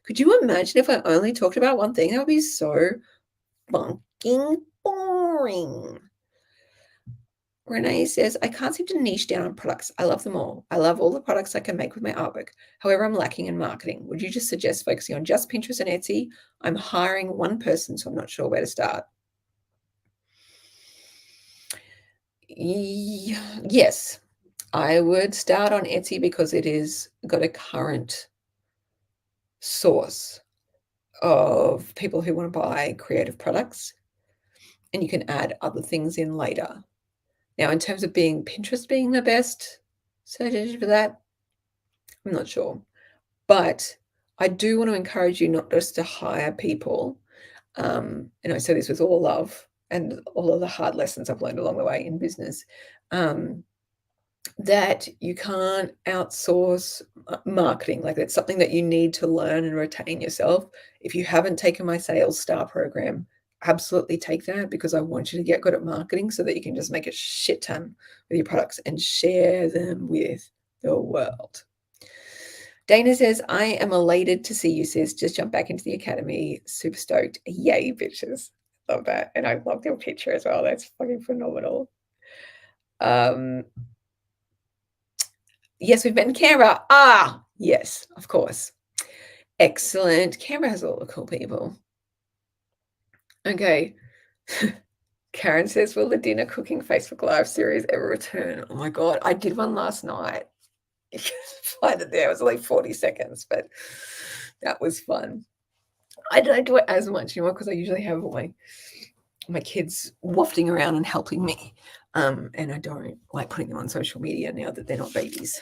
Could you imagine if I only talked about one thing? That would be so fucking boring. Renee says, I can't seem to niche down on products. I love them all. I love all the products I can make with my artwork. However, I'm lacking in marketing. Would you just suggest focusing on just Pinterest and Etsy? I'm hiring one person, so I'm not sure where to start. Yes, I would start on Etsy because it is got a current source of people who want to buy creative products, and you can add other things in later. Now, in terms of Pinterest being the best search engine for that, I'm not sure. But I do want to encourage you not just to hire people. And I say this with all love and all of the hard lessons I've learned along the way in business, that you can't outsource marketing. Like, that's something that you need to learn and retain yourself. If you haven't taken my Sales Star program, absolutely take that, because I want you to get good at marketing so that you can just make a shit ton with your products and share them with the world. Dana says, I am elated to see you, sis. Just jump back into the academy. Super stoked. Yay, bitches. Love that. And I love your picture as well. That's fucking phenomenal. Yes, we've met in Canberra. Ah, yes, of course. Excellent. Canberra has all the cool people. Okay. Karen says, will the dinner cooking Facebook Live series ever return? Oh my God, I did one last night. You can find it there. It was only 40 seconds, but that was fun. I don't do it as much anymore because I usually have all my kids wafting around and helping me. And I don't like putting them on social media now that they're not babies.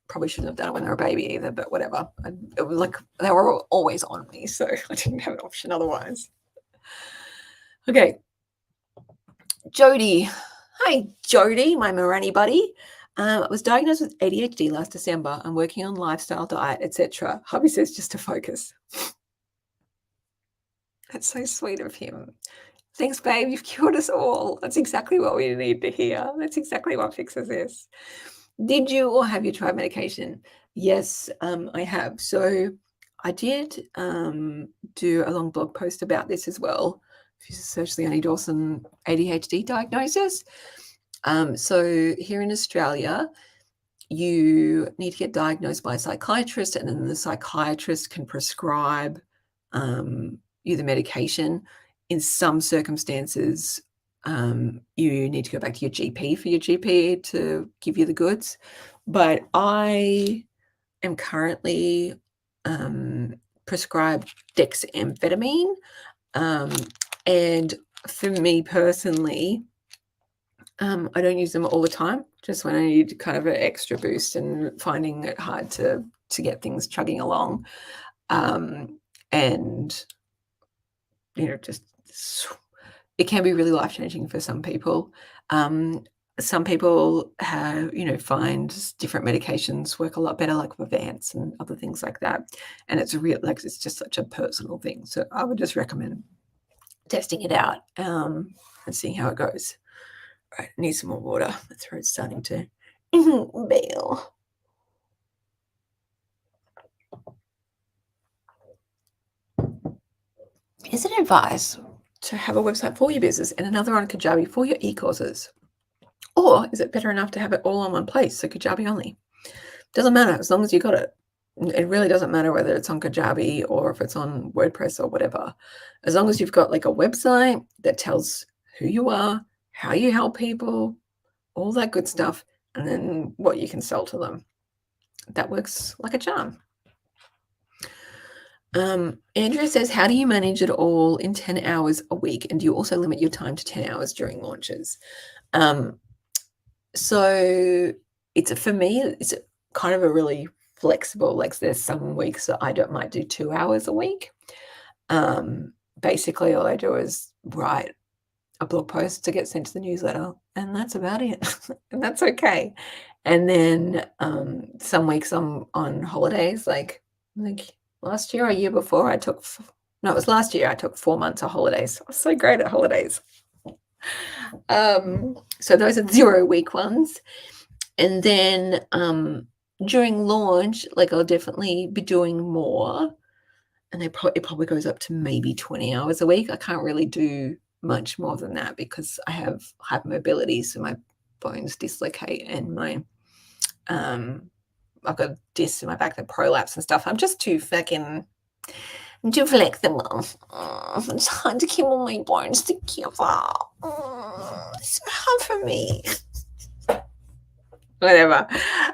Probably shouldn't have done it when they were a baby either, but whatever. It was like they were always on me, so I didn't have an option otherwise. Okay. Jody. Hi, Jody, my Morani buddy. I was diagnosed with ADHD last December. I'm working on lifestyle, diet, etc. Hubby says just to focus. That's so sweet of him. Thanks, babe. You've cured us all. That's exactly what we need to hear. That's exactly what fixes this. Did you or have you tried medication? Yes, I have. So I did do a long blog post about this as well. If you search Leonie Dawson ADHD diagnosis. So here in Australia, you need to get diagnosed by a psychiatrist, and then the psychiatrist can prescribe you the medication. In some circumstances, you need to go back to your GP for your GP to give you the goods. But I am currently prescribed dexamphetamine. And for me personally, I don't use them all the time, just when I need kind of an extra boost and finding it hard to get things chugging along. And, just it can be really life-changing for some people. Some people have, find different medications work a lot better, like Vivance and other things like that. And it's it's just such a personal thing. So I would just recommend testing it out and seeing how it goes. All right, I need some more water. My throat's starting to bail. Is it advice to have a website for your business and another on Kajabi for your e-courses? Or is it better enough to have it all in one place, so Kajabi only? Doesn't matter as long as you got it. It really doesn't matter whether it's on Kajabi or if it's on WordPress or whatever. As long as you've got like a website that tells who you are, how you help people, all that good stuff, and then what you can sell to them. That works like a charm. Andrea says, how do you manage it all in 10 hours a week? And do you also limit your time to 10 hours during launches? So for me, it's kind of a really flexible, like there's some weeks that I might do 2 hours a week. Basically all I do is write a blog post to get sent to the newsletter, and that's about it. And that's okay. And then some weeks I'm on holidays, like last year or year before it was last year I took 4 months of holidays. I was so great at holidays. So those are 0-week ones. And then during launch, I'll definitely be doing more, and it probably goes up to maybe 20 hours a week. I can't really do much more than that because I have hypermobility, so my bones dislocate, and my I've got discs in my back that prolapse and stuff. I'm just too flexible. It's hard to keep all my bones together. It's hard for me. Whatever.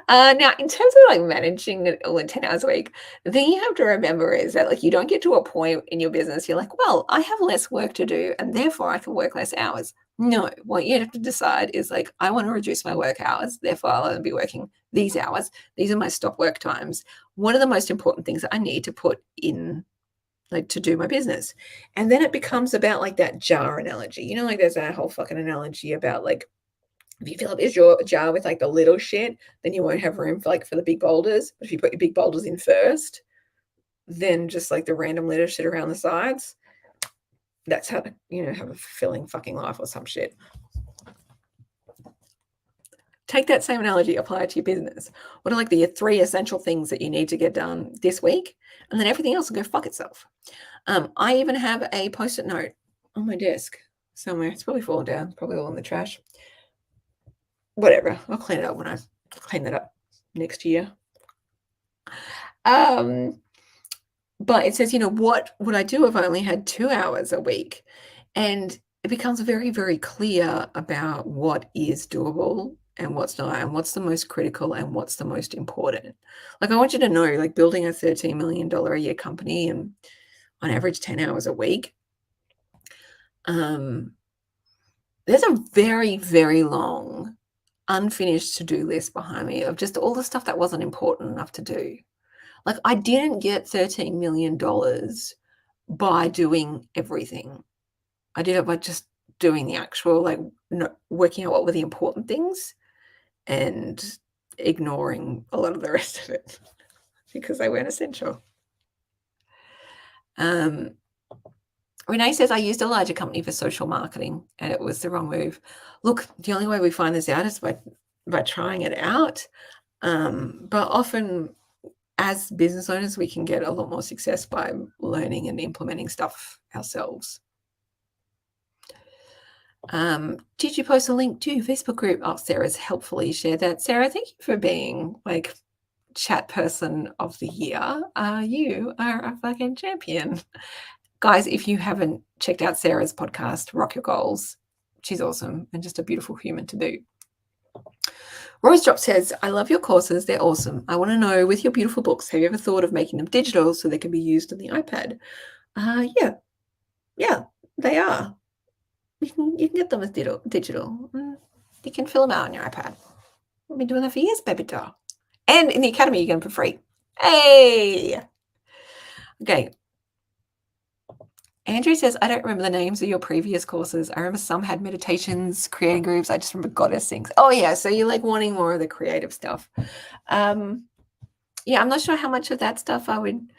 Now, in terms of managing it all in 10 hours a week, the thing you have to remember is that you don't get to a point in your business, you're like, well, I have less work to do and therefore I can work less hours. No, what you have to decide is I want to reduce my work hours, therefore I'll only be working these hours. These are my stop work times. What are the most important things that I need to put in to do my business? And then it becomes about that jar analogy. There's that whole fucking analogy about if you fill up your jar with the little shit, then you won't have room for the big boulders. But if you put your big boulders in first, then just the random little shit around the sides, that's how to, have a fulfilling fucking life or some shit. Take that same analogy, apply it to your business. What are like the 3 essential things that you need to get done this week? And then everything else will go fuck itself. I even have a Post-it note on my desk somewhere. It's probably fallen down, probably all in the trash. Whatever. I'll clean it up when I clean that up next year. But it says, what would I do if I only had 2 hours a week? And it becomes very, very clear about what is doable and what's not, and what's the most critical and what's the most important. Like, I want you to know, like, building a $13 million a year company and on average 10 hours a week, there's a very, very long unfinished to-do list behind me of just all the stuff that wasn't important enough to do. Like, I didn't get $13 million by doing everything. I did it by just doing the actual, like, working out what were the important things and ignoring a lot of the rest of it because they weren't essential. Renee says, I used a larger company for social marketing and it was the wrong move. Look, the only way we find this out is by trying it out. But often as business owners, we can get a lot more success by learning and implementing stuff ourselves. Did you post a link to Facebook group? Oh, Sarah's helpfully shared that. Sarah, thank you for being like chat person of the year. You are a fucking champion. Guys, if you haven't checked out Sarah's podcast, Rock Your Goals, she's awesome and just a beautiful human to do. Rose Drop says, I love your courses. They're awesome. I want to know, with your beautiful books, have you ever thought of making them digital so they can be used on the iPad? Yeah, they are. You can get them as digital. You can fill them out on your iPad. I've been doing that for years, baby doll. And in the Academy, you get them for free. Hey! Okay. Andrew says, I don't remember the names of your previous courses. I remember some had meditations, creating groups. I just remember goddess things. Oh, yeah. So you're like wanting more of the creative stuff. Yeah, I'm not sure how much of that stuff I would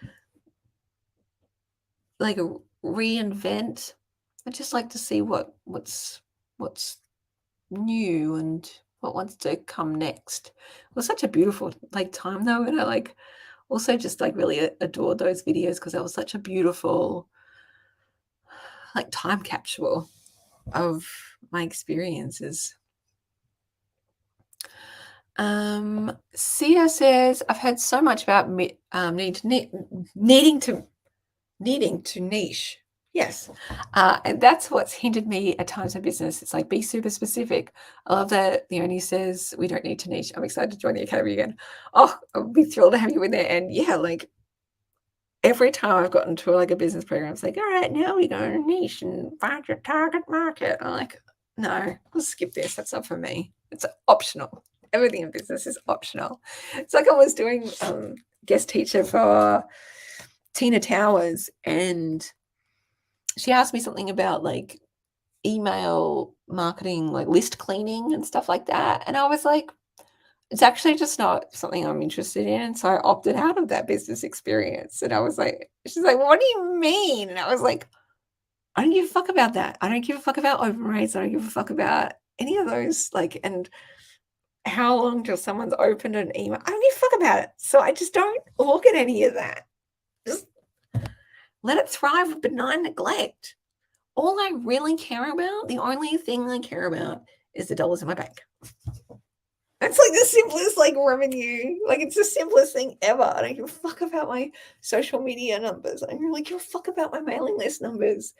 like reinvent. I just like to see what's new and what wants to come next. It was such a beautiful like time though, and I like also just like really adored those videos because that was such a beautiful like time capsule of my experiences. Sia says, I've heard so much about needing to niche. Yes. And that's what's hindered me at times in business. It's like, be super specific. I love that Leonie says we don't need to niche. I'm excited to join the Academy again. Oh, I'll be thrilled to have you in there. And yeah, like every time I've gotten to like a business program, it's like, all right, now we're going to niche and find your target market. I'm like, no, I'll skip this. That's not for me. It's optional. Everything in business is optional. It's like I was doing guest teacher for Tina Towers, and she asked me something about like email marketing, like list cleaning and stuff like that. And I was like, it's actually just not something I'm interested in. So I opted out of that business experience. And I was like, she's like, what do you mean? And I was like, I don't give a fuck about that. I don't give a fuck about open rates. I don't give a fuck about any of those. Like, and how long till someone's opened an email? I don't give a fuck about it. So I just don't look at any of that. Just let it thrive with benign neglect. All I really care about, the only thing I care about is the dollars in my bank. That's like the simplest like revenue. Like it's the simplest thing ever. I don't give a fuck about my social media numbers. I don't really give a fuck about my mailing list numbers.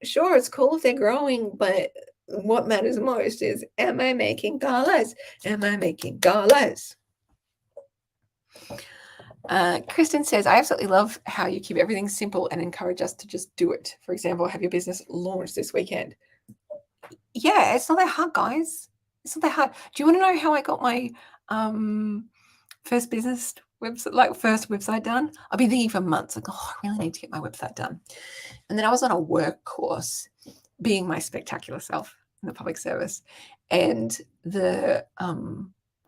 Sure, it's cool if they're growing, but what matters most is, am I making dollars? Am I making dollars? Kristen says, I absolutely love how you keep everything simple and encourage us to just do it. For example, have your business launched this weekend. Yeah, it's not that hard, guys. It's not that hard. Do you want to know how I got my first business website, like first website done? I've been thinking for months, like, oh, I really need to get my website done. And then I was on a work course, being my spectacular self in the public service. And the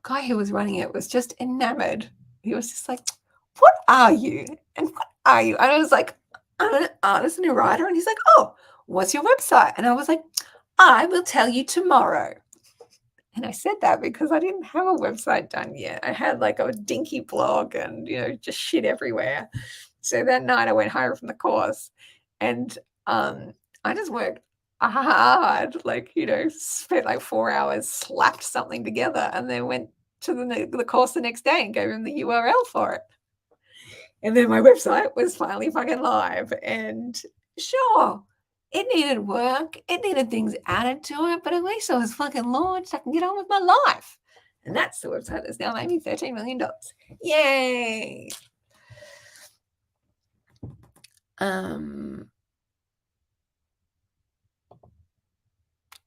guy who was running it was just enamored. He was just like, what are you? And what are you? And I was like, I'm an artist and a writer. And he's like, oh, what's your website? And I was like, I will tell you tomorrow. And I said that because I didn't have a website done yet. I had like a dinky blog and, just shit everywhere. So that night I went home from the course and I just worked hard, spent like 4 hours, slapped something together, and then went to the course the next day and gave him the URL for it. And then my website was finally fucking live. And sure, it needed work. It needed things added to it, but at least it was fucking launched. I can get on with my life. And that's the website that's now made me $13 million. Yay!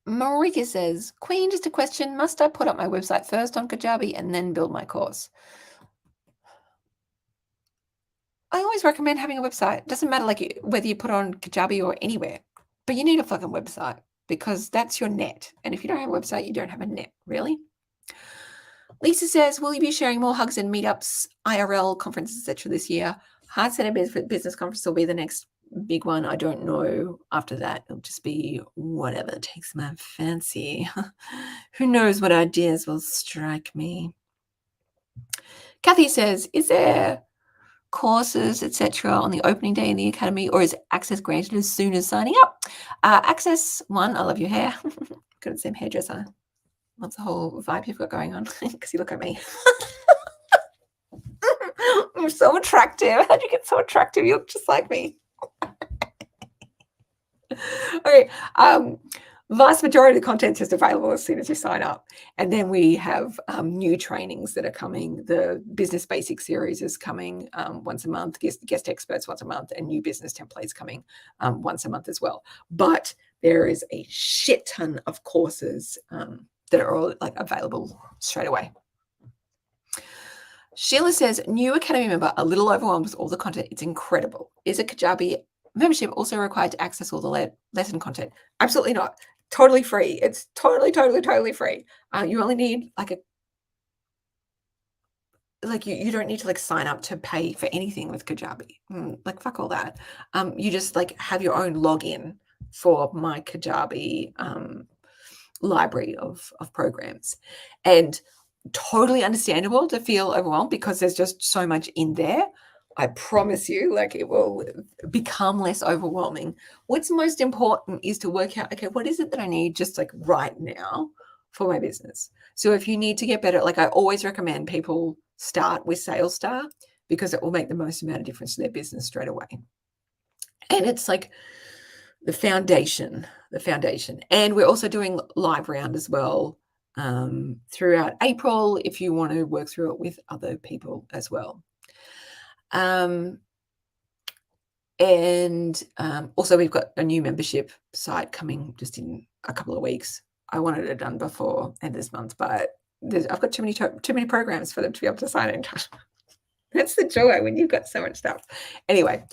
Marika says, Queen, just a question. Must I put up my website first on Kajabi and then build my course? I always recommend having a website. It doesn't matter whether you put it on Kajabi or anywhere, but you need a fucking website because that's your net. And if you don't have a website, you don't have a net, really. Lisa says, will you be sharing more hugs and meetups, IRL conferences, etc. this year? Heart Center Business Conference will be the next big one. I don't know. After that, it'll just be whatever takes my fancy. Who knows what ideas will strike me. Kathy says, is there courses, etc. on the opening day in the academy, or is access granted as soon as signing up? Access, one, I love your hair. Got the same hairdresser. Love the whole vibe you've got going on because you look at me. I'm so attractive. How'd you get so attractive? You look just like me. Okay. Vast majority of the content is just available as soon as you sign up. And then we have new trainings that are coming. The Business Basics series is coming once a month, guest experts once a month, and new business templates coming once a month as well. But there is a shit ton of courses that are all available straight away. Sheila says, new Academy member, a little overwhelmed with all the content. It's incredible. Is a Kajabi membership also required to access all the lesson content? Absolutely not. Totally free. It's totally free. You only need you don't need to sign up to pay for anything with Kajabi. Fuck all that. You just have your own login for my Kajabi library of programs, and totally understandable to feel overwhelmed because there's just so much in there. I promise you, it will become less overwhelming. What's most important is to work out, okay, what is it that I need just right now for my business? So if you need to get better, I always recommend people start with Sales Star because it will make the most amount of difference to their business straight away. And it's the foundation. And we're also doing live round as well throughout April if you want to work through it with other people as well. Also we've got a new membership site coming just in a couple of weeks. I wanted it done before end of this month, but I've got too many programs for them to be able to sign in. That's the joy when you've got so much stuff. Anyway,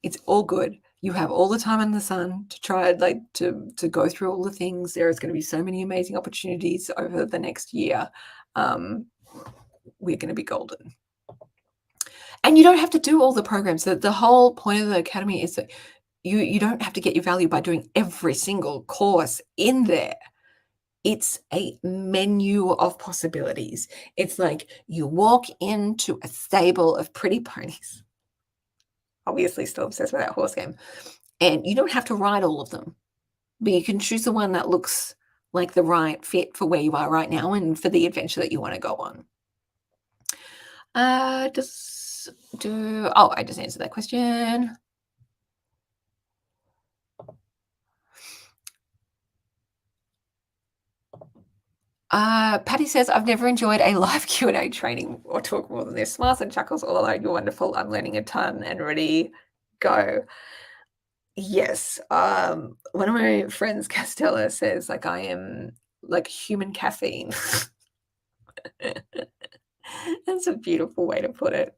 it's all good. You have all the time in the sun to try to go through all the things. There is going to be so many amazing opportunities over the next year. We're going to be golden. And you don't have to do all the programs. The whole point of the academy is that you don't have to get your value by doing every single course in there. It's a menu of possibilities. It's you walk into a stable of pretty ponies. Obviously still obsessed with that horse game. And you don't have to ride all of them. But you can choose the one that looks like the right fit for where you are right now and for the adventure that you want to go on. I just answered that question. Patty says, I've never enjoyed a live Q&A training or talk more than this. Smiles and chuckles all alone. You're wonderful. I'm learning a ton and ready. Go. Yes. One of my friends, Castella, says I am human caffeine. That's a beautiful way to put it.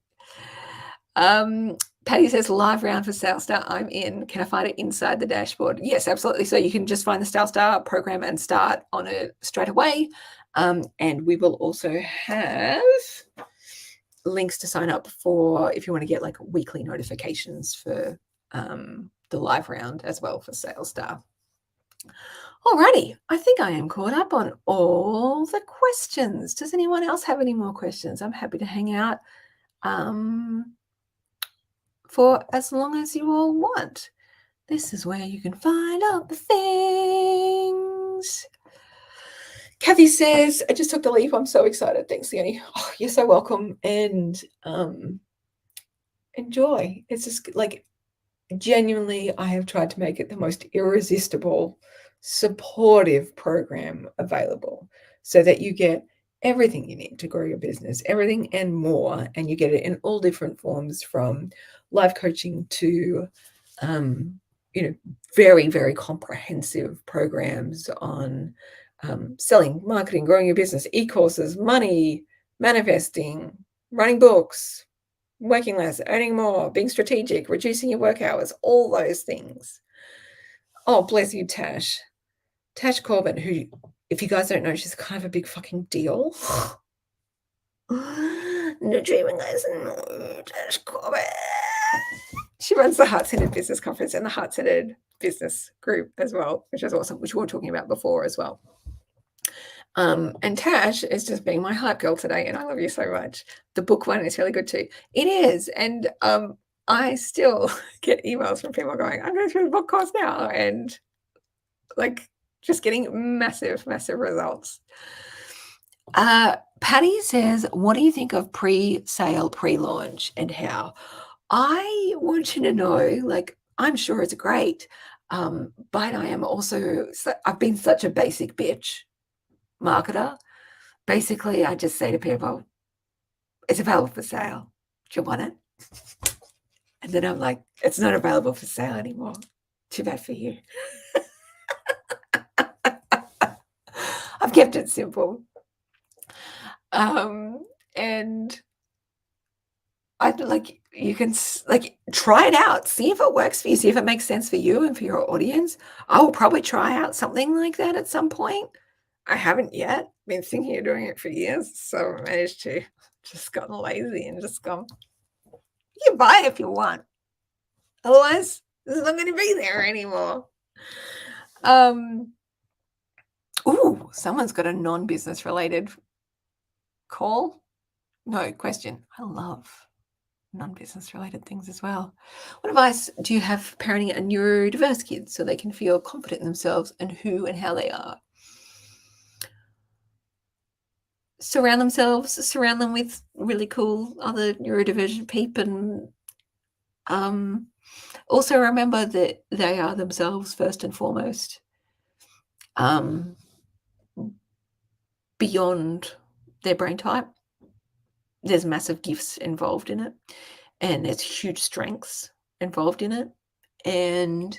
Patty says, live round for Sales Star. I'm in. Can I find it inside the dashboard? Yes, absolutely. So you can just find the Sales Star program and start on it straight away. And we will also have links to sign up for if you want to get weekly notifications for the live round as well for sales staff. Alrighty, I think I am caught up on all the questions. Does anyone else have any more questions? I'm happy to hang out for as long as you all want. This is where you can find out the things. Kathy says, I just took the leap. I'm so excited. Thanks, Leonie. Oh, you're so welcome. And enjoy. It's just like, genuinely, I have tried to make it the most irresistible, supportive program available so that you get everything you need to grow your business, everything and more. And you get it in all different forms, from life coaching to, very, very comprehensive programs on selling, marketing, growing your business, e-courses, money, manifesting, writing books, working less, earning more, being strategic, reducing your work hours, all those things. Oh, bless you, Tash. Tash Corbin, who, if you guys don't know, she's kind of a big fucking deal. No dreaming, guys. No, Tash Corbin. She runs the Heart-Centered Business Conference and the Heart-Centered Business Group as well, which is awesome, which we were talking about before as well. And Tash is just being my hype girl today, and I love you so much. The book one is really good too. It is, and I still get emails from people going, I'm going through the book course now, and like just getting massive, massive results. Patty says, what do you think of pre-sale, pre-launch, and how? I want you to know, like, I'm sure it's great, but I am also, I've been such a basic bitch marketer. Basically, I just say to people, it's available for sale. Do you want it? And then I'm like, it's not available for sale anymore. Too bad for you. I've kept it simple. And I'd like, you can like try it out, see if it works for you, see if it makes sense for you and for your audience. I will probably try out something like that at some point. I haven't yet. Been thinking of doing it for years, so I managed to just gotten lazy and just gone, you can buy it if you want. Otherwise, this is not going to be there anymore. Ooh, someone's got a non-business related call. No, question. I love non-business related things as well. What advice do you have for parenting a neurodiverse kids so they can feel confident in themselves and who and how they are? Surround them with really cool other neurodivergent people, and also remember that they are themselves first and foremost, beyond their brain type. There's massive gifts involved in it, and there's huge strengths involved in it. And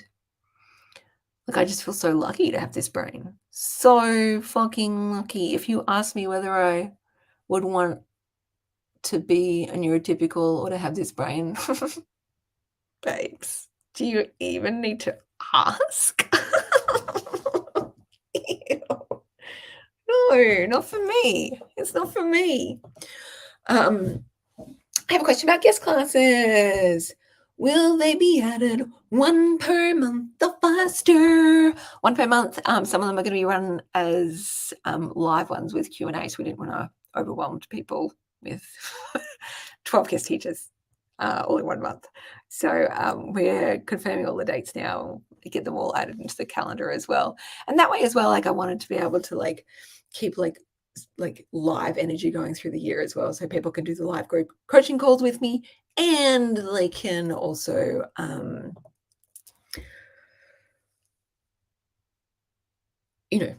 like, I just feel so lucky to have this brain. So fucking lucky. If you ask me whether I would want to be a neurotypical or to have this brain, babes, do you even need to ask? Ew. No, not for me. It's not for me. I have a question about guest classes. Will they be added one per month or faster? One per month. Some of them are going to be run as live ones with Q&A, so we didn't want to overwhelm people with 12 guest teachers all in 1 month. So we're confirming all the dates now, get them all added into the calendar as well. And that way as well, like, I wanted to be able to like keep like live energy going through the year as well, so people can do the live group coaching calls with me, and they can also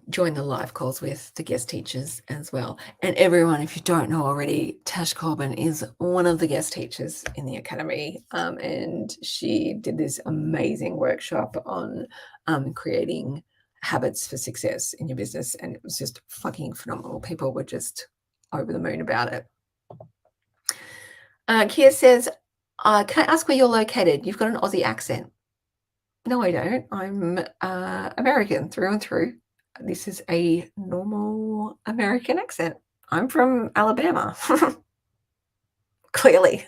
join the live calls with the guest teachers as well. And everyone, if you don't know already, Tash Corbin is one of the guest teachers in the academy, and she did this amazing workshop on creating habits for success in your business, and it was just fucking phenomenal. People were just over the moon about it. Kia says, can I ask where you're located? You've got an Aussie accent. No, I don't. I'm American through and through. This is a normal American accent. I'm from Alabama. Clearly.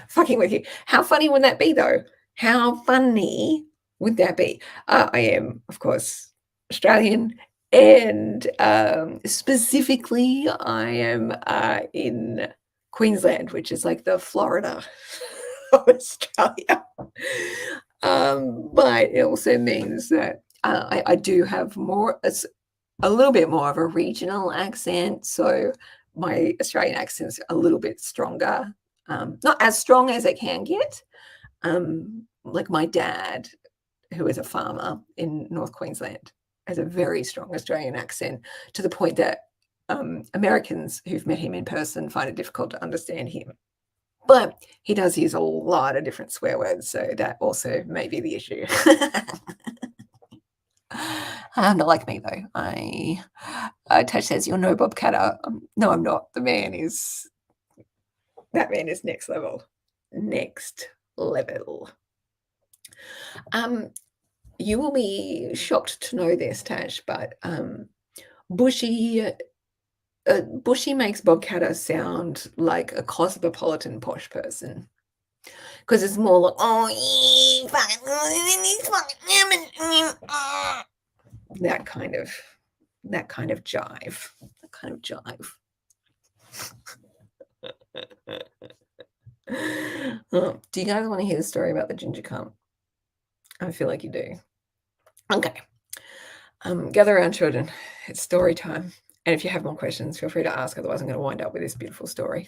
Fucking with you. How funny would that be, though? How funny would that be? I am, of course, Australian, and specifically, I am in Queensland, which is like the Florida of Australia. But it also means that I do have a little bit more of a regional accent, so my Australian accent's a little bit stronger. Not as strong as it can get. Like my dad, who is a farmer in North Queensland, has a very strong Australian accent to the point that Americans who've met him in person find it difficult to understand him. But he does use a lot of different swear words, so that also may be the issue. Not like me though. Tash says you're no Bob Catter. No, I'm not. That man is next level. Next level. You will be shocked to know this, Tash, but Bushy makes Bob Catter sound like a cosmopolitan posh person. Because it's more like, oh, that kind of jive. That kind of jive. Do you guys want to hear the story about the ginger cunt? I feel like you do. Okay. Gather around, children. It's story time. And if you have more questions, feel free to ask. Otherwise, I'm going to wind up with this beautiful story.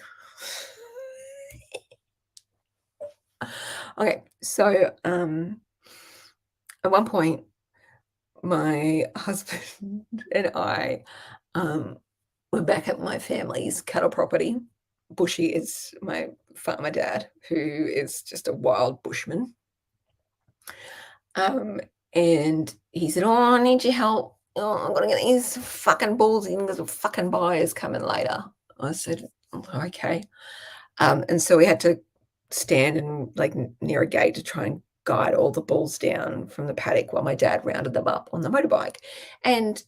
Okay, so at one point, my husband and I were back at my family's cattle property. Bushy is my farmer dad, who is just a wild bushman. And he said, oh, I need your help. Oh, I'm going to get these fucking bulls in because the fucking buyer's coming later. I said, okay. And so we had to stand and like near a gate to try and guide all the bulls down from the paddock while my dad rounded them up on the motorbike. And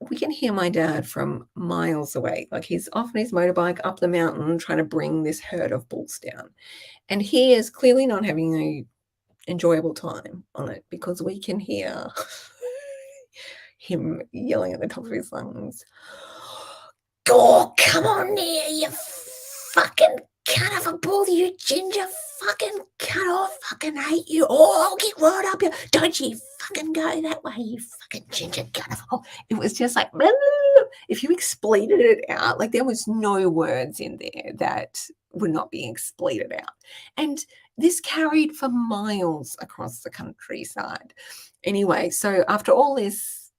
we can hear my dad from miles away. Like he's off on his motorbike up the mountain trying to bring this herd of bulls down. And he is clearly not having a enjoyable time on it because we can hear him yelling at the top of his lungs, oh, come on there, you fucking cut off a bull, you ginger fucking cut off, fucking hate you. Oh, I'll get right up here. Don't you fucking go that way, you fucking ginger cut off. Oh, it was just like, blah, blah, blah. If you expleted it out, like there was no words in there that were not being expleted out. And this carried for miles across the countryside. Anyway, so after all this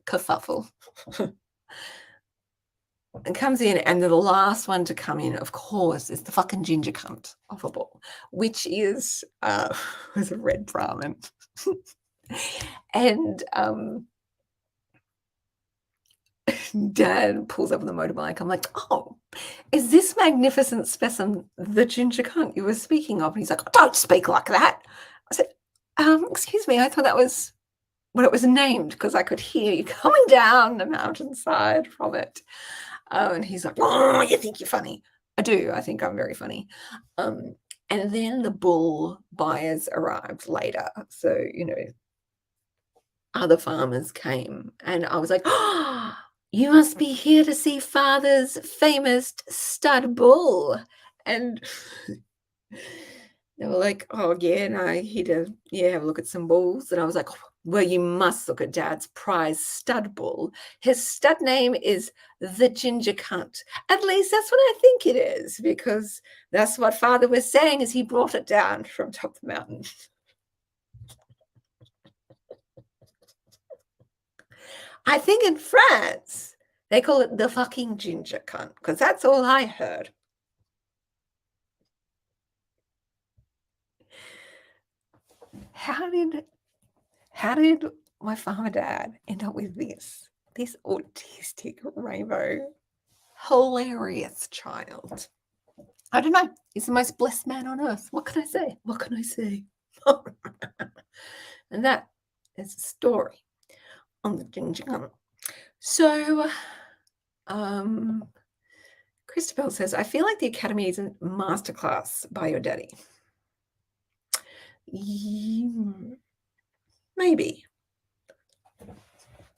kerfuffle, it comes in, and the last one to come in, of course, is the fucking ginger cunt of a bull, which is was a red Brahmin. And Dad pulls up on the motorbike. I'm like, oh, is this magnificent specimen the ginger cunt you were speaking of? And he's like, oh, don't speak like that. I said, excuse me, I thought that was what it was named because I could hear you coming down the mountainside from it. And he's like, oh, you think you're funny. I do. I think I'm very funny. And then the bull buyers arrived later. So, other farmers came. And I was like, oh, you must be here to see Father's famous stud bull. And they were like, oh, yeah, and I here to have a look at some bulls. And I was like, well, you must look at Dad's prize stud bull. His stud name is the Ginger Cunt. At least that's what I think it is, because that's what Father was saying as he brought it down from top of the mountain. I think in France, they call it the fucking Ginger Cunt, because that's all I heard. How did my farmer dad end up with this autistic rainbow hilarious child? I don't know. He's the most blessed man on earth. What can I say? What can I say? And that is the story on the ginger cunt. So, Christabel says, I feel like the Academy is a masterclass by your daddy. Maybe.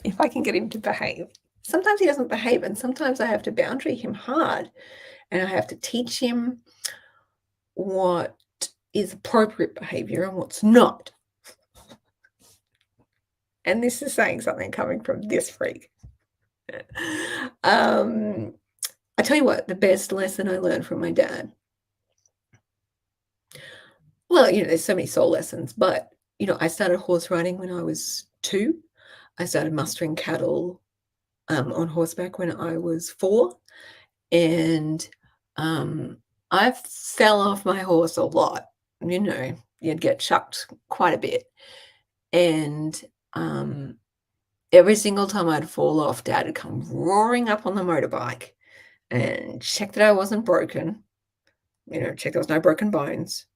If I can get him to behave. Sometimes he doesn't behave, and sometimes I have to boundary him hard, and I have to teach him what is appropriate behavior and what's not. And this is saying something coming from this freak. I tell you what, the best lesson I learned from my dad. Well, there's so many soul lessons, but, I started horse riding when I was 2. I started mustering cattle on horseback when I was 4. And I fell off my horse a lot. You'd get chucked quite a bit. And every single time I'd fall off, Dad would come roaring up on the motorbike and check that I wasn't broken, check there was no broken bones.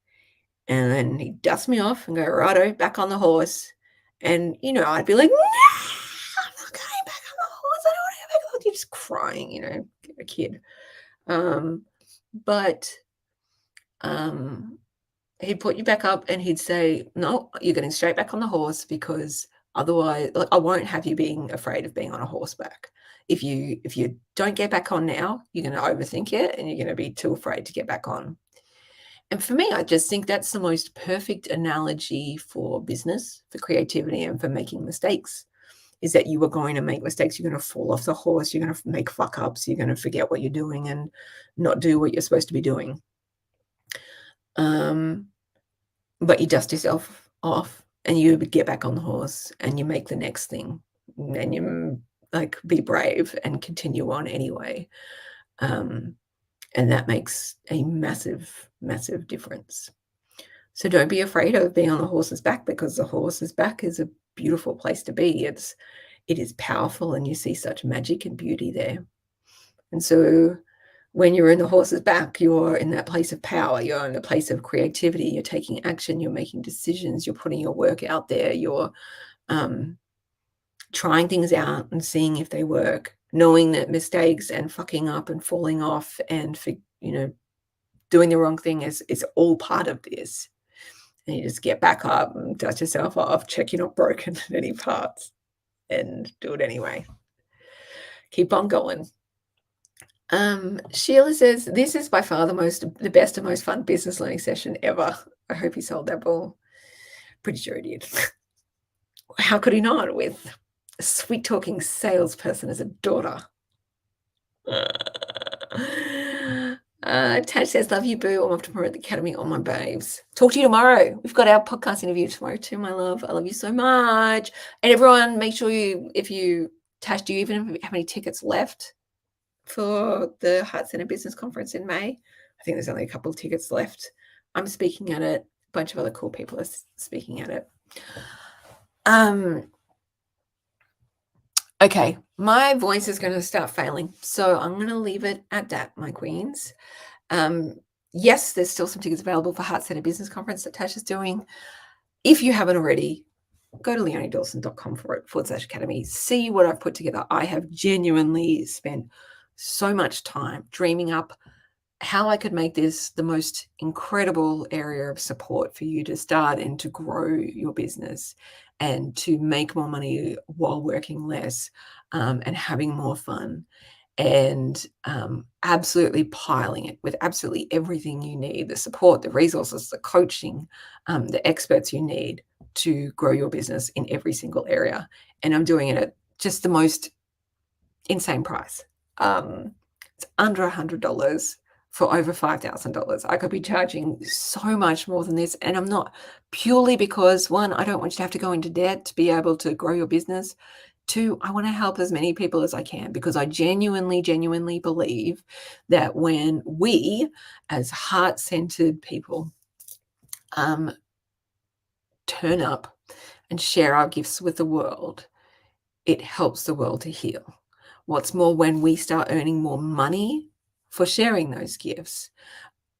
And then he'd dust me off and go, righto, back on the horse. And, I'd be like, no, I'm not going back on the horse. I don't want to go back on the horse. You're just crying, a kid. But he'd put you back up and he'd say, no, you're getting straight back on the horse, because otherwise, I won't have you being afraid of being on a horseback. If you don't get back on now, you're going to overthink it and you're going to be too afraid to get back on. And for me, I just think that's the most perfect analogy for business, for creativity, and for making mistakes, is that you are going to make mistakes. You're going to fall off the horse. You're going to make fuck ups. You're going to forget what you're doing and not do what you're supposed to be doing. But you dust yourself off and you get back on the horse and you make the next thing, and you be brave and continue on anyway. And that makes a massive, massive difference. So don't be afraid of being on the horse's back, because the horse's back is a beautiful place to be. It is powerful, and you see such magic and beauty there. And so when you're in the horse's back, you're in that place of power. You're in a place of creativity. You're taking action. You're making decisions. You're putting your work out there. You're trying things out and seeing if they work, knowing that mistakes and fucking up and falling off and, doing the wrong thing is all part of this. And you just get back up and dust yourself off, check you're not broken in any parts, and do it anyway. Keep on going. Sheila says, this is by far the best and most fun business learning session ever. I hope he sold that ball. Pretty sure he did. How could he not, with a sweet talking salesperson as a daughter? Taj says, love you, boo. I'm off to promote the Academy on my babes. Talk to you tomorrow. We've got our podcast interview tomorrow too, my love. I love you so much. And everyone, make sure Tash, do you even have any tickets left for the Heart Center Business Conference in May? I think there's only a couple of tickets left. I'm speaking at it. A bunch of other cool people are speaking at it. Okay, my voice is going to start failing, so I'm going to leave it at that, my queens. Yes, there's still some tickets available for Heart Center Business Conference that Tasha's doing. If you haven't already, go to leoniedawson.com/academy. See what I've put together. I have genuinely spent so much time dreaming up how I could make this the most incredible area of support for you to start and to grow your business and to make more money while working less, and having more fun, and absolutely piling it with absolutely everything you need, the support, the resources, the coaching, the experts you need to grow your business in every single area. And I'm doing it at just the most insane price. It's under $100 for over $5,000. I could be charging so much more than this. And I'm not, purely because, one, I don't want you to have to go into debt to be able to grow your business. Two, I want to help as many people as I can, because I genuinely believe that when we, as heart-centered people, turn up and share our gifts with the world, it helps the world to heal. What's more, when we start earning more money for sharing those gifts,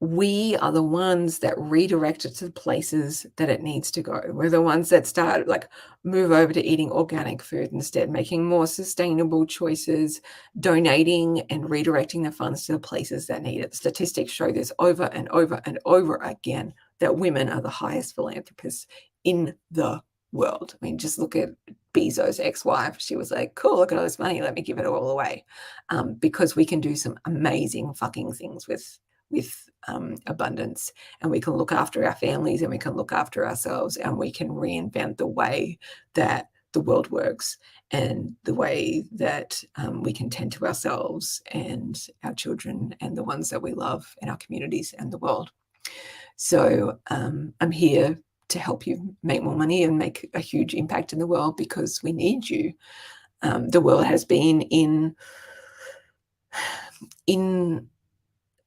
we are the ones that redirect it to the places that it needs to go. We're the ones that start, like, move over to eating organic food instead, making more sustainable choices, donating and redirecting the funds to the places that need it. Statistics show this over and over and over again, that women are the highest philanthropists in the world. I mean, just look at Bezos' ex-wife. She was like, cool, look at all this money, let me give it all away. Because we can do some amazing fucking things with abundance, and we can look after our families, and we can look after ourselves, and we can reinvent the way that the world works, and the way that we can tend to ourselves and our children and the ones that we love in our communities and the world. So I'm here to help you make more money and make a huge impact in the world, because we need you. The world has been in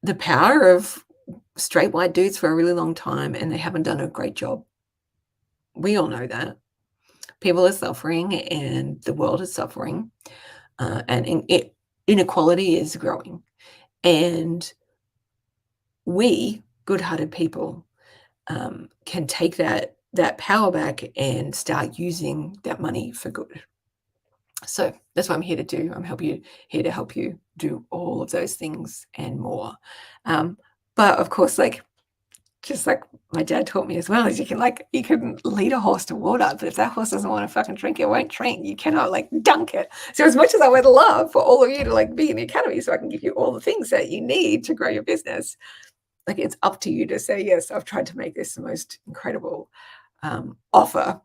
the power of straight white dudes for a really long time, and they haven't done a great job. We all know that. People are suffering, and the world is suffering, and inequality is growing. And we, good-hearted people, can take that power back and start using that money for good. So that's what I'm here to do. I'm here to help you do all of those things and more. But of course, just like my dad taught me as well, is you can lead a horse to water, but if that horse doesn't want to fucking drink, it won't drink. You cannot dunk it. So as much as I would love for all of you to be in the academy so I can give you all the things that you need to grow your business, it's up to you to say, yes, I've tried to make this the most incredible offer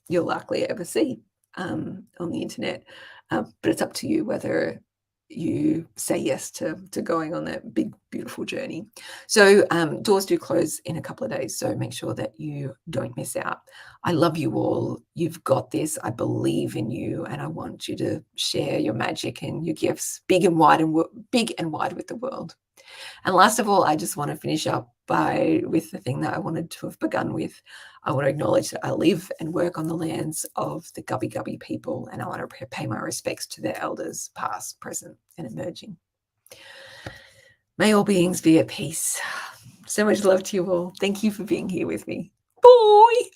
you'll likely ever see on the internet. But it's up to you whether you say yes to going on that big, beautiful journey. So doors do close in a couple of days, so make sure that you don't miss out. I love you all. You've got this. I believe in you, and I want you to share your magic and your gifts big and wide with the world. And last of all, I just want to finish up with the thing that I wanted to have begun with. I want to acknowledge that I live and work on the lands of the Gubbi Gubbi people, and I want to pay my respects to their elders, past, present, and emerging. May all beings be at peace. So much love to you all. Thank you for being here with me. Bye.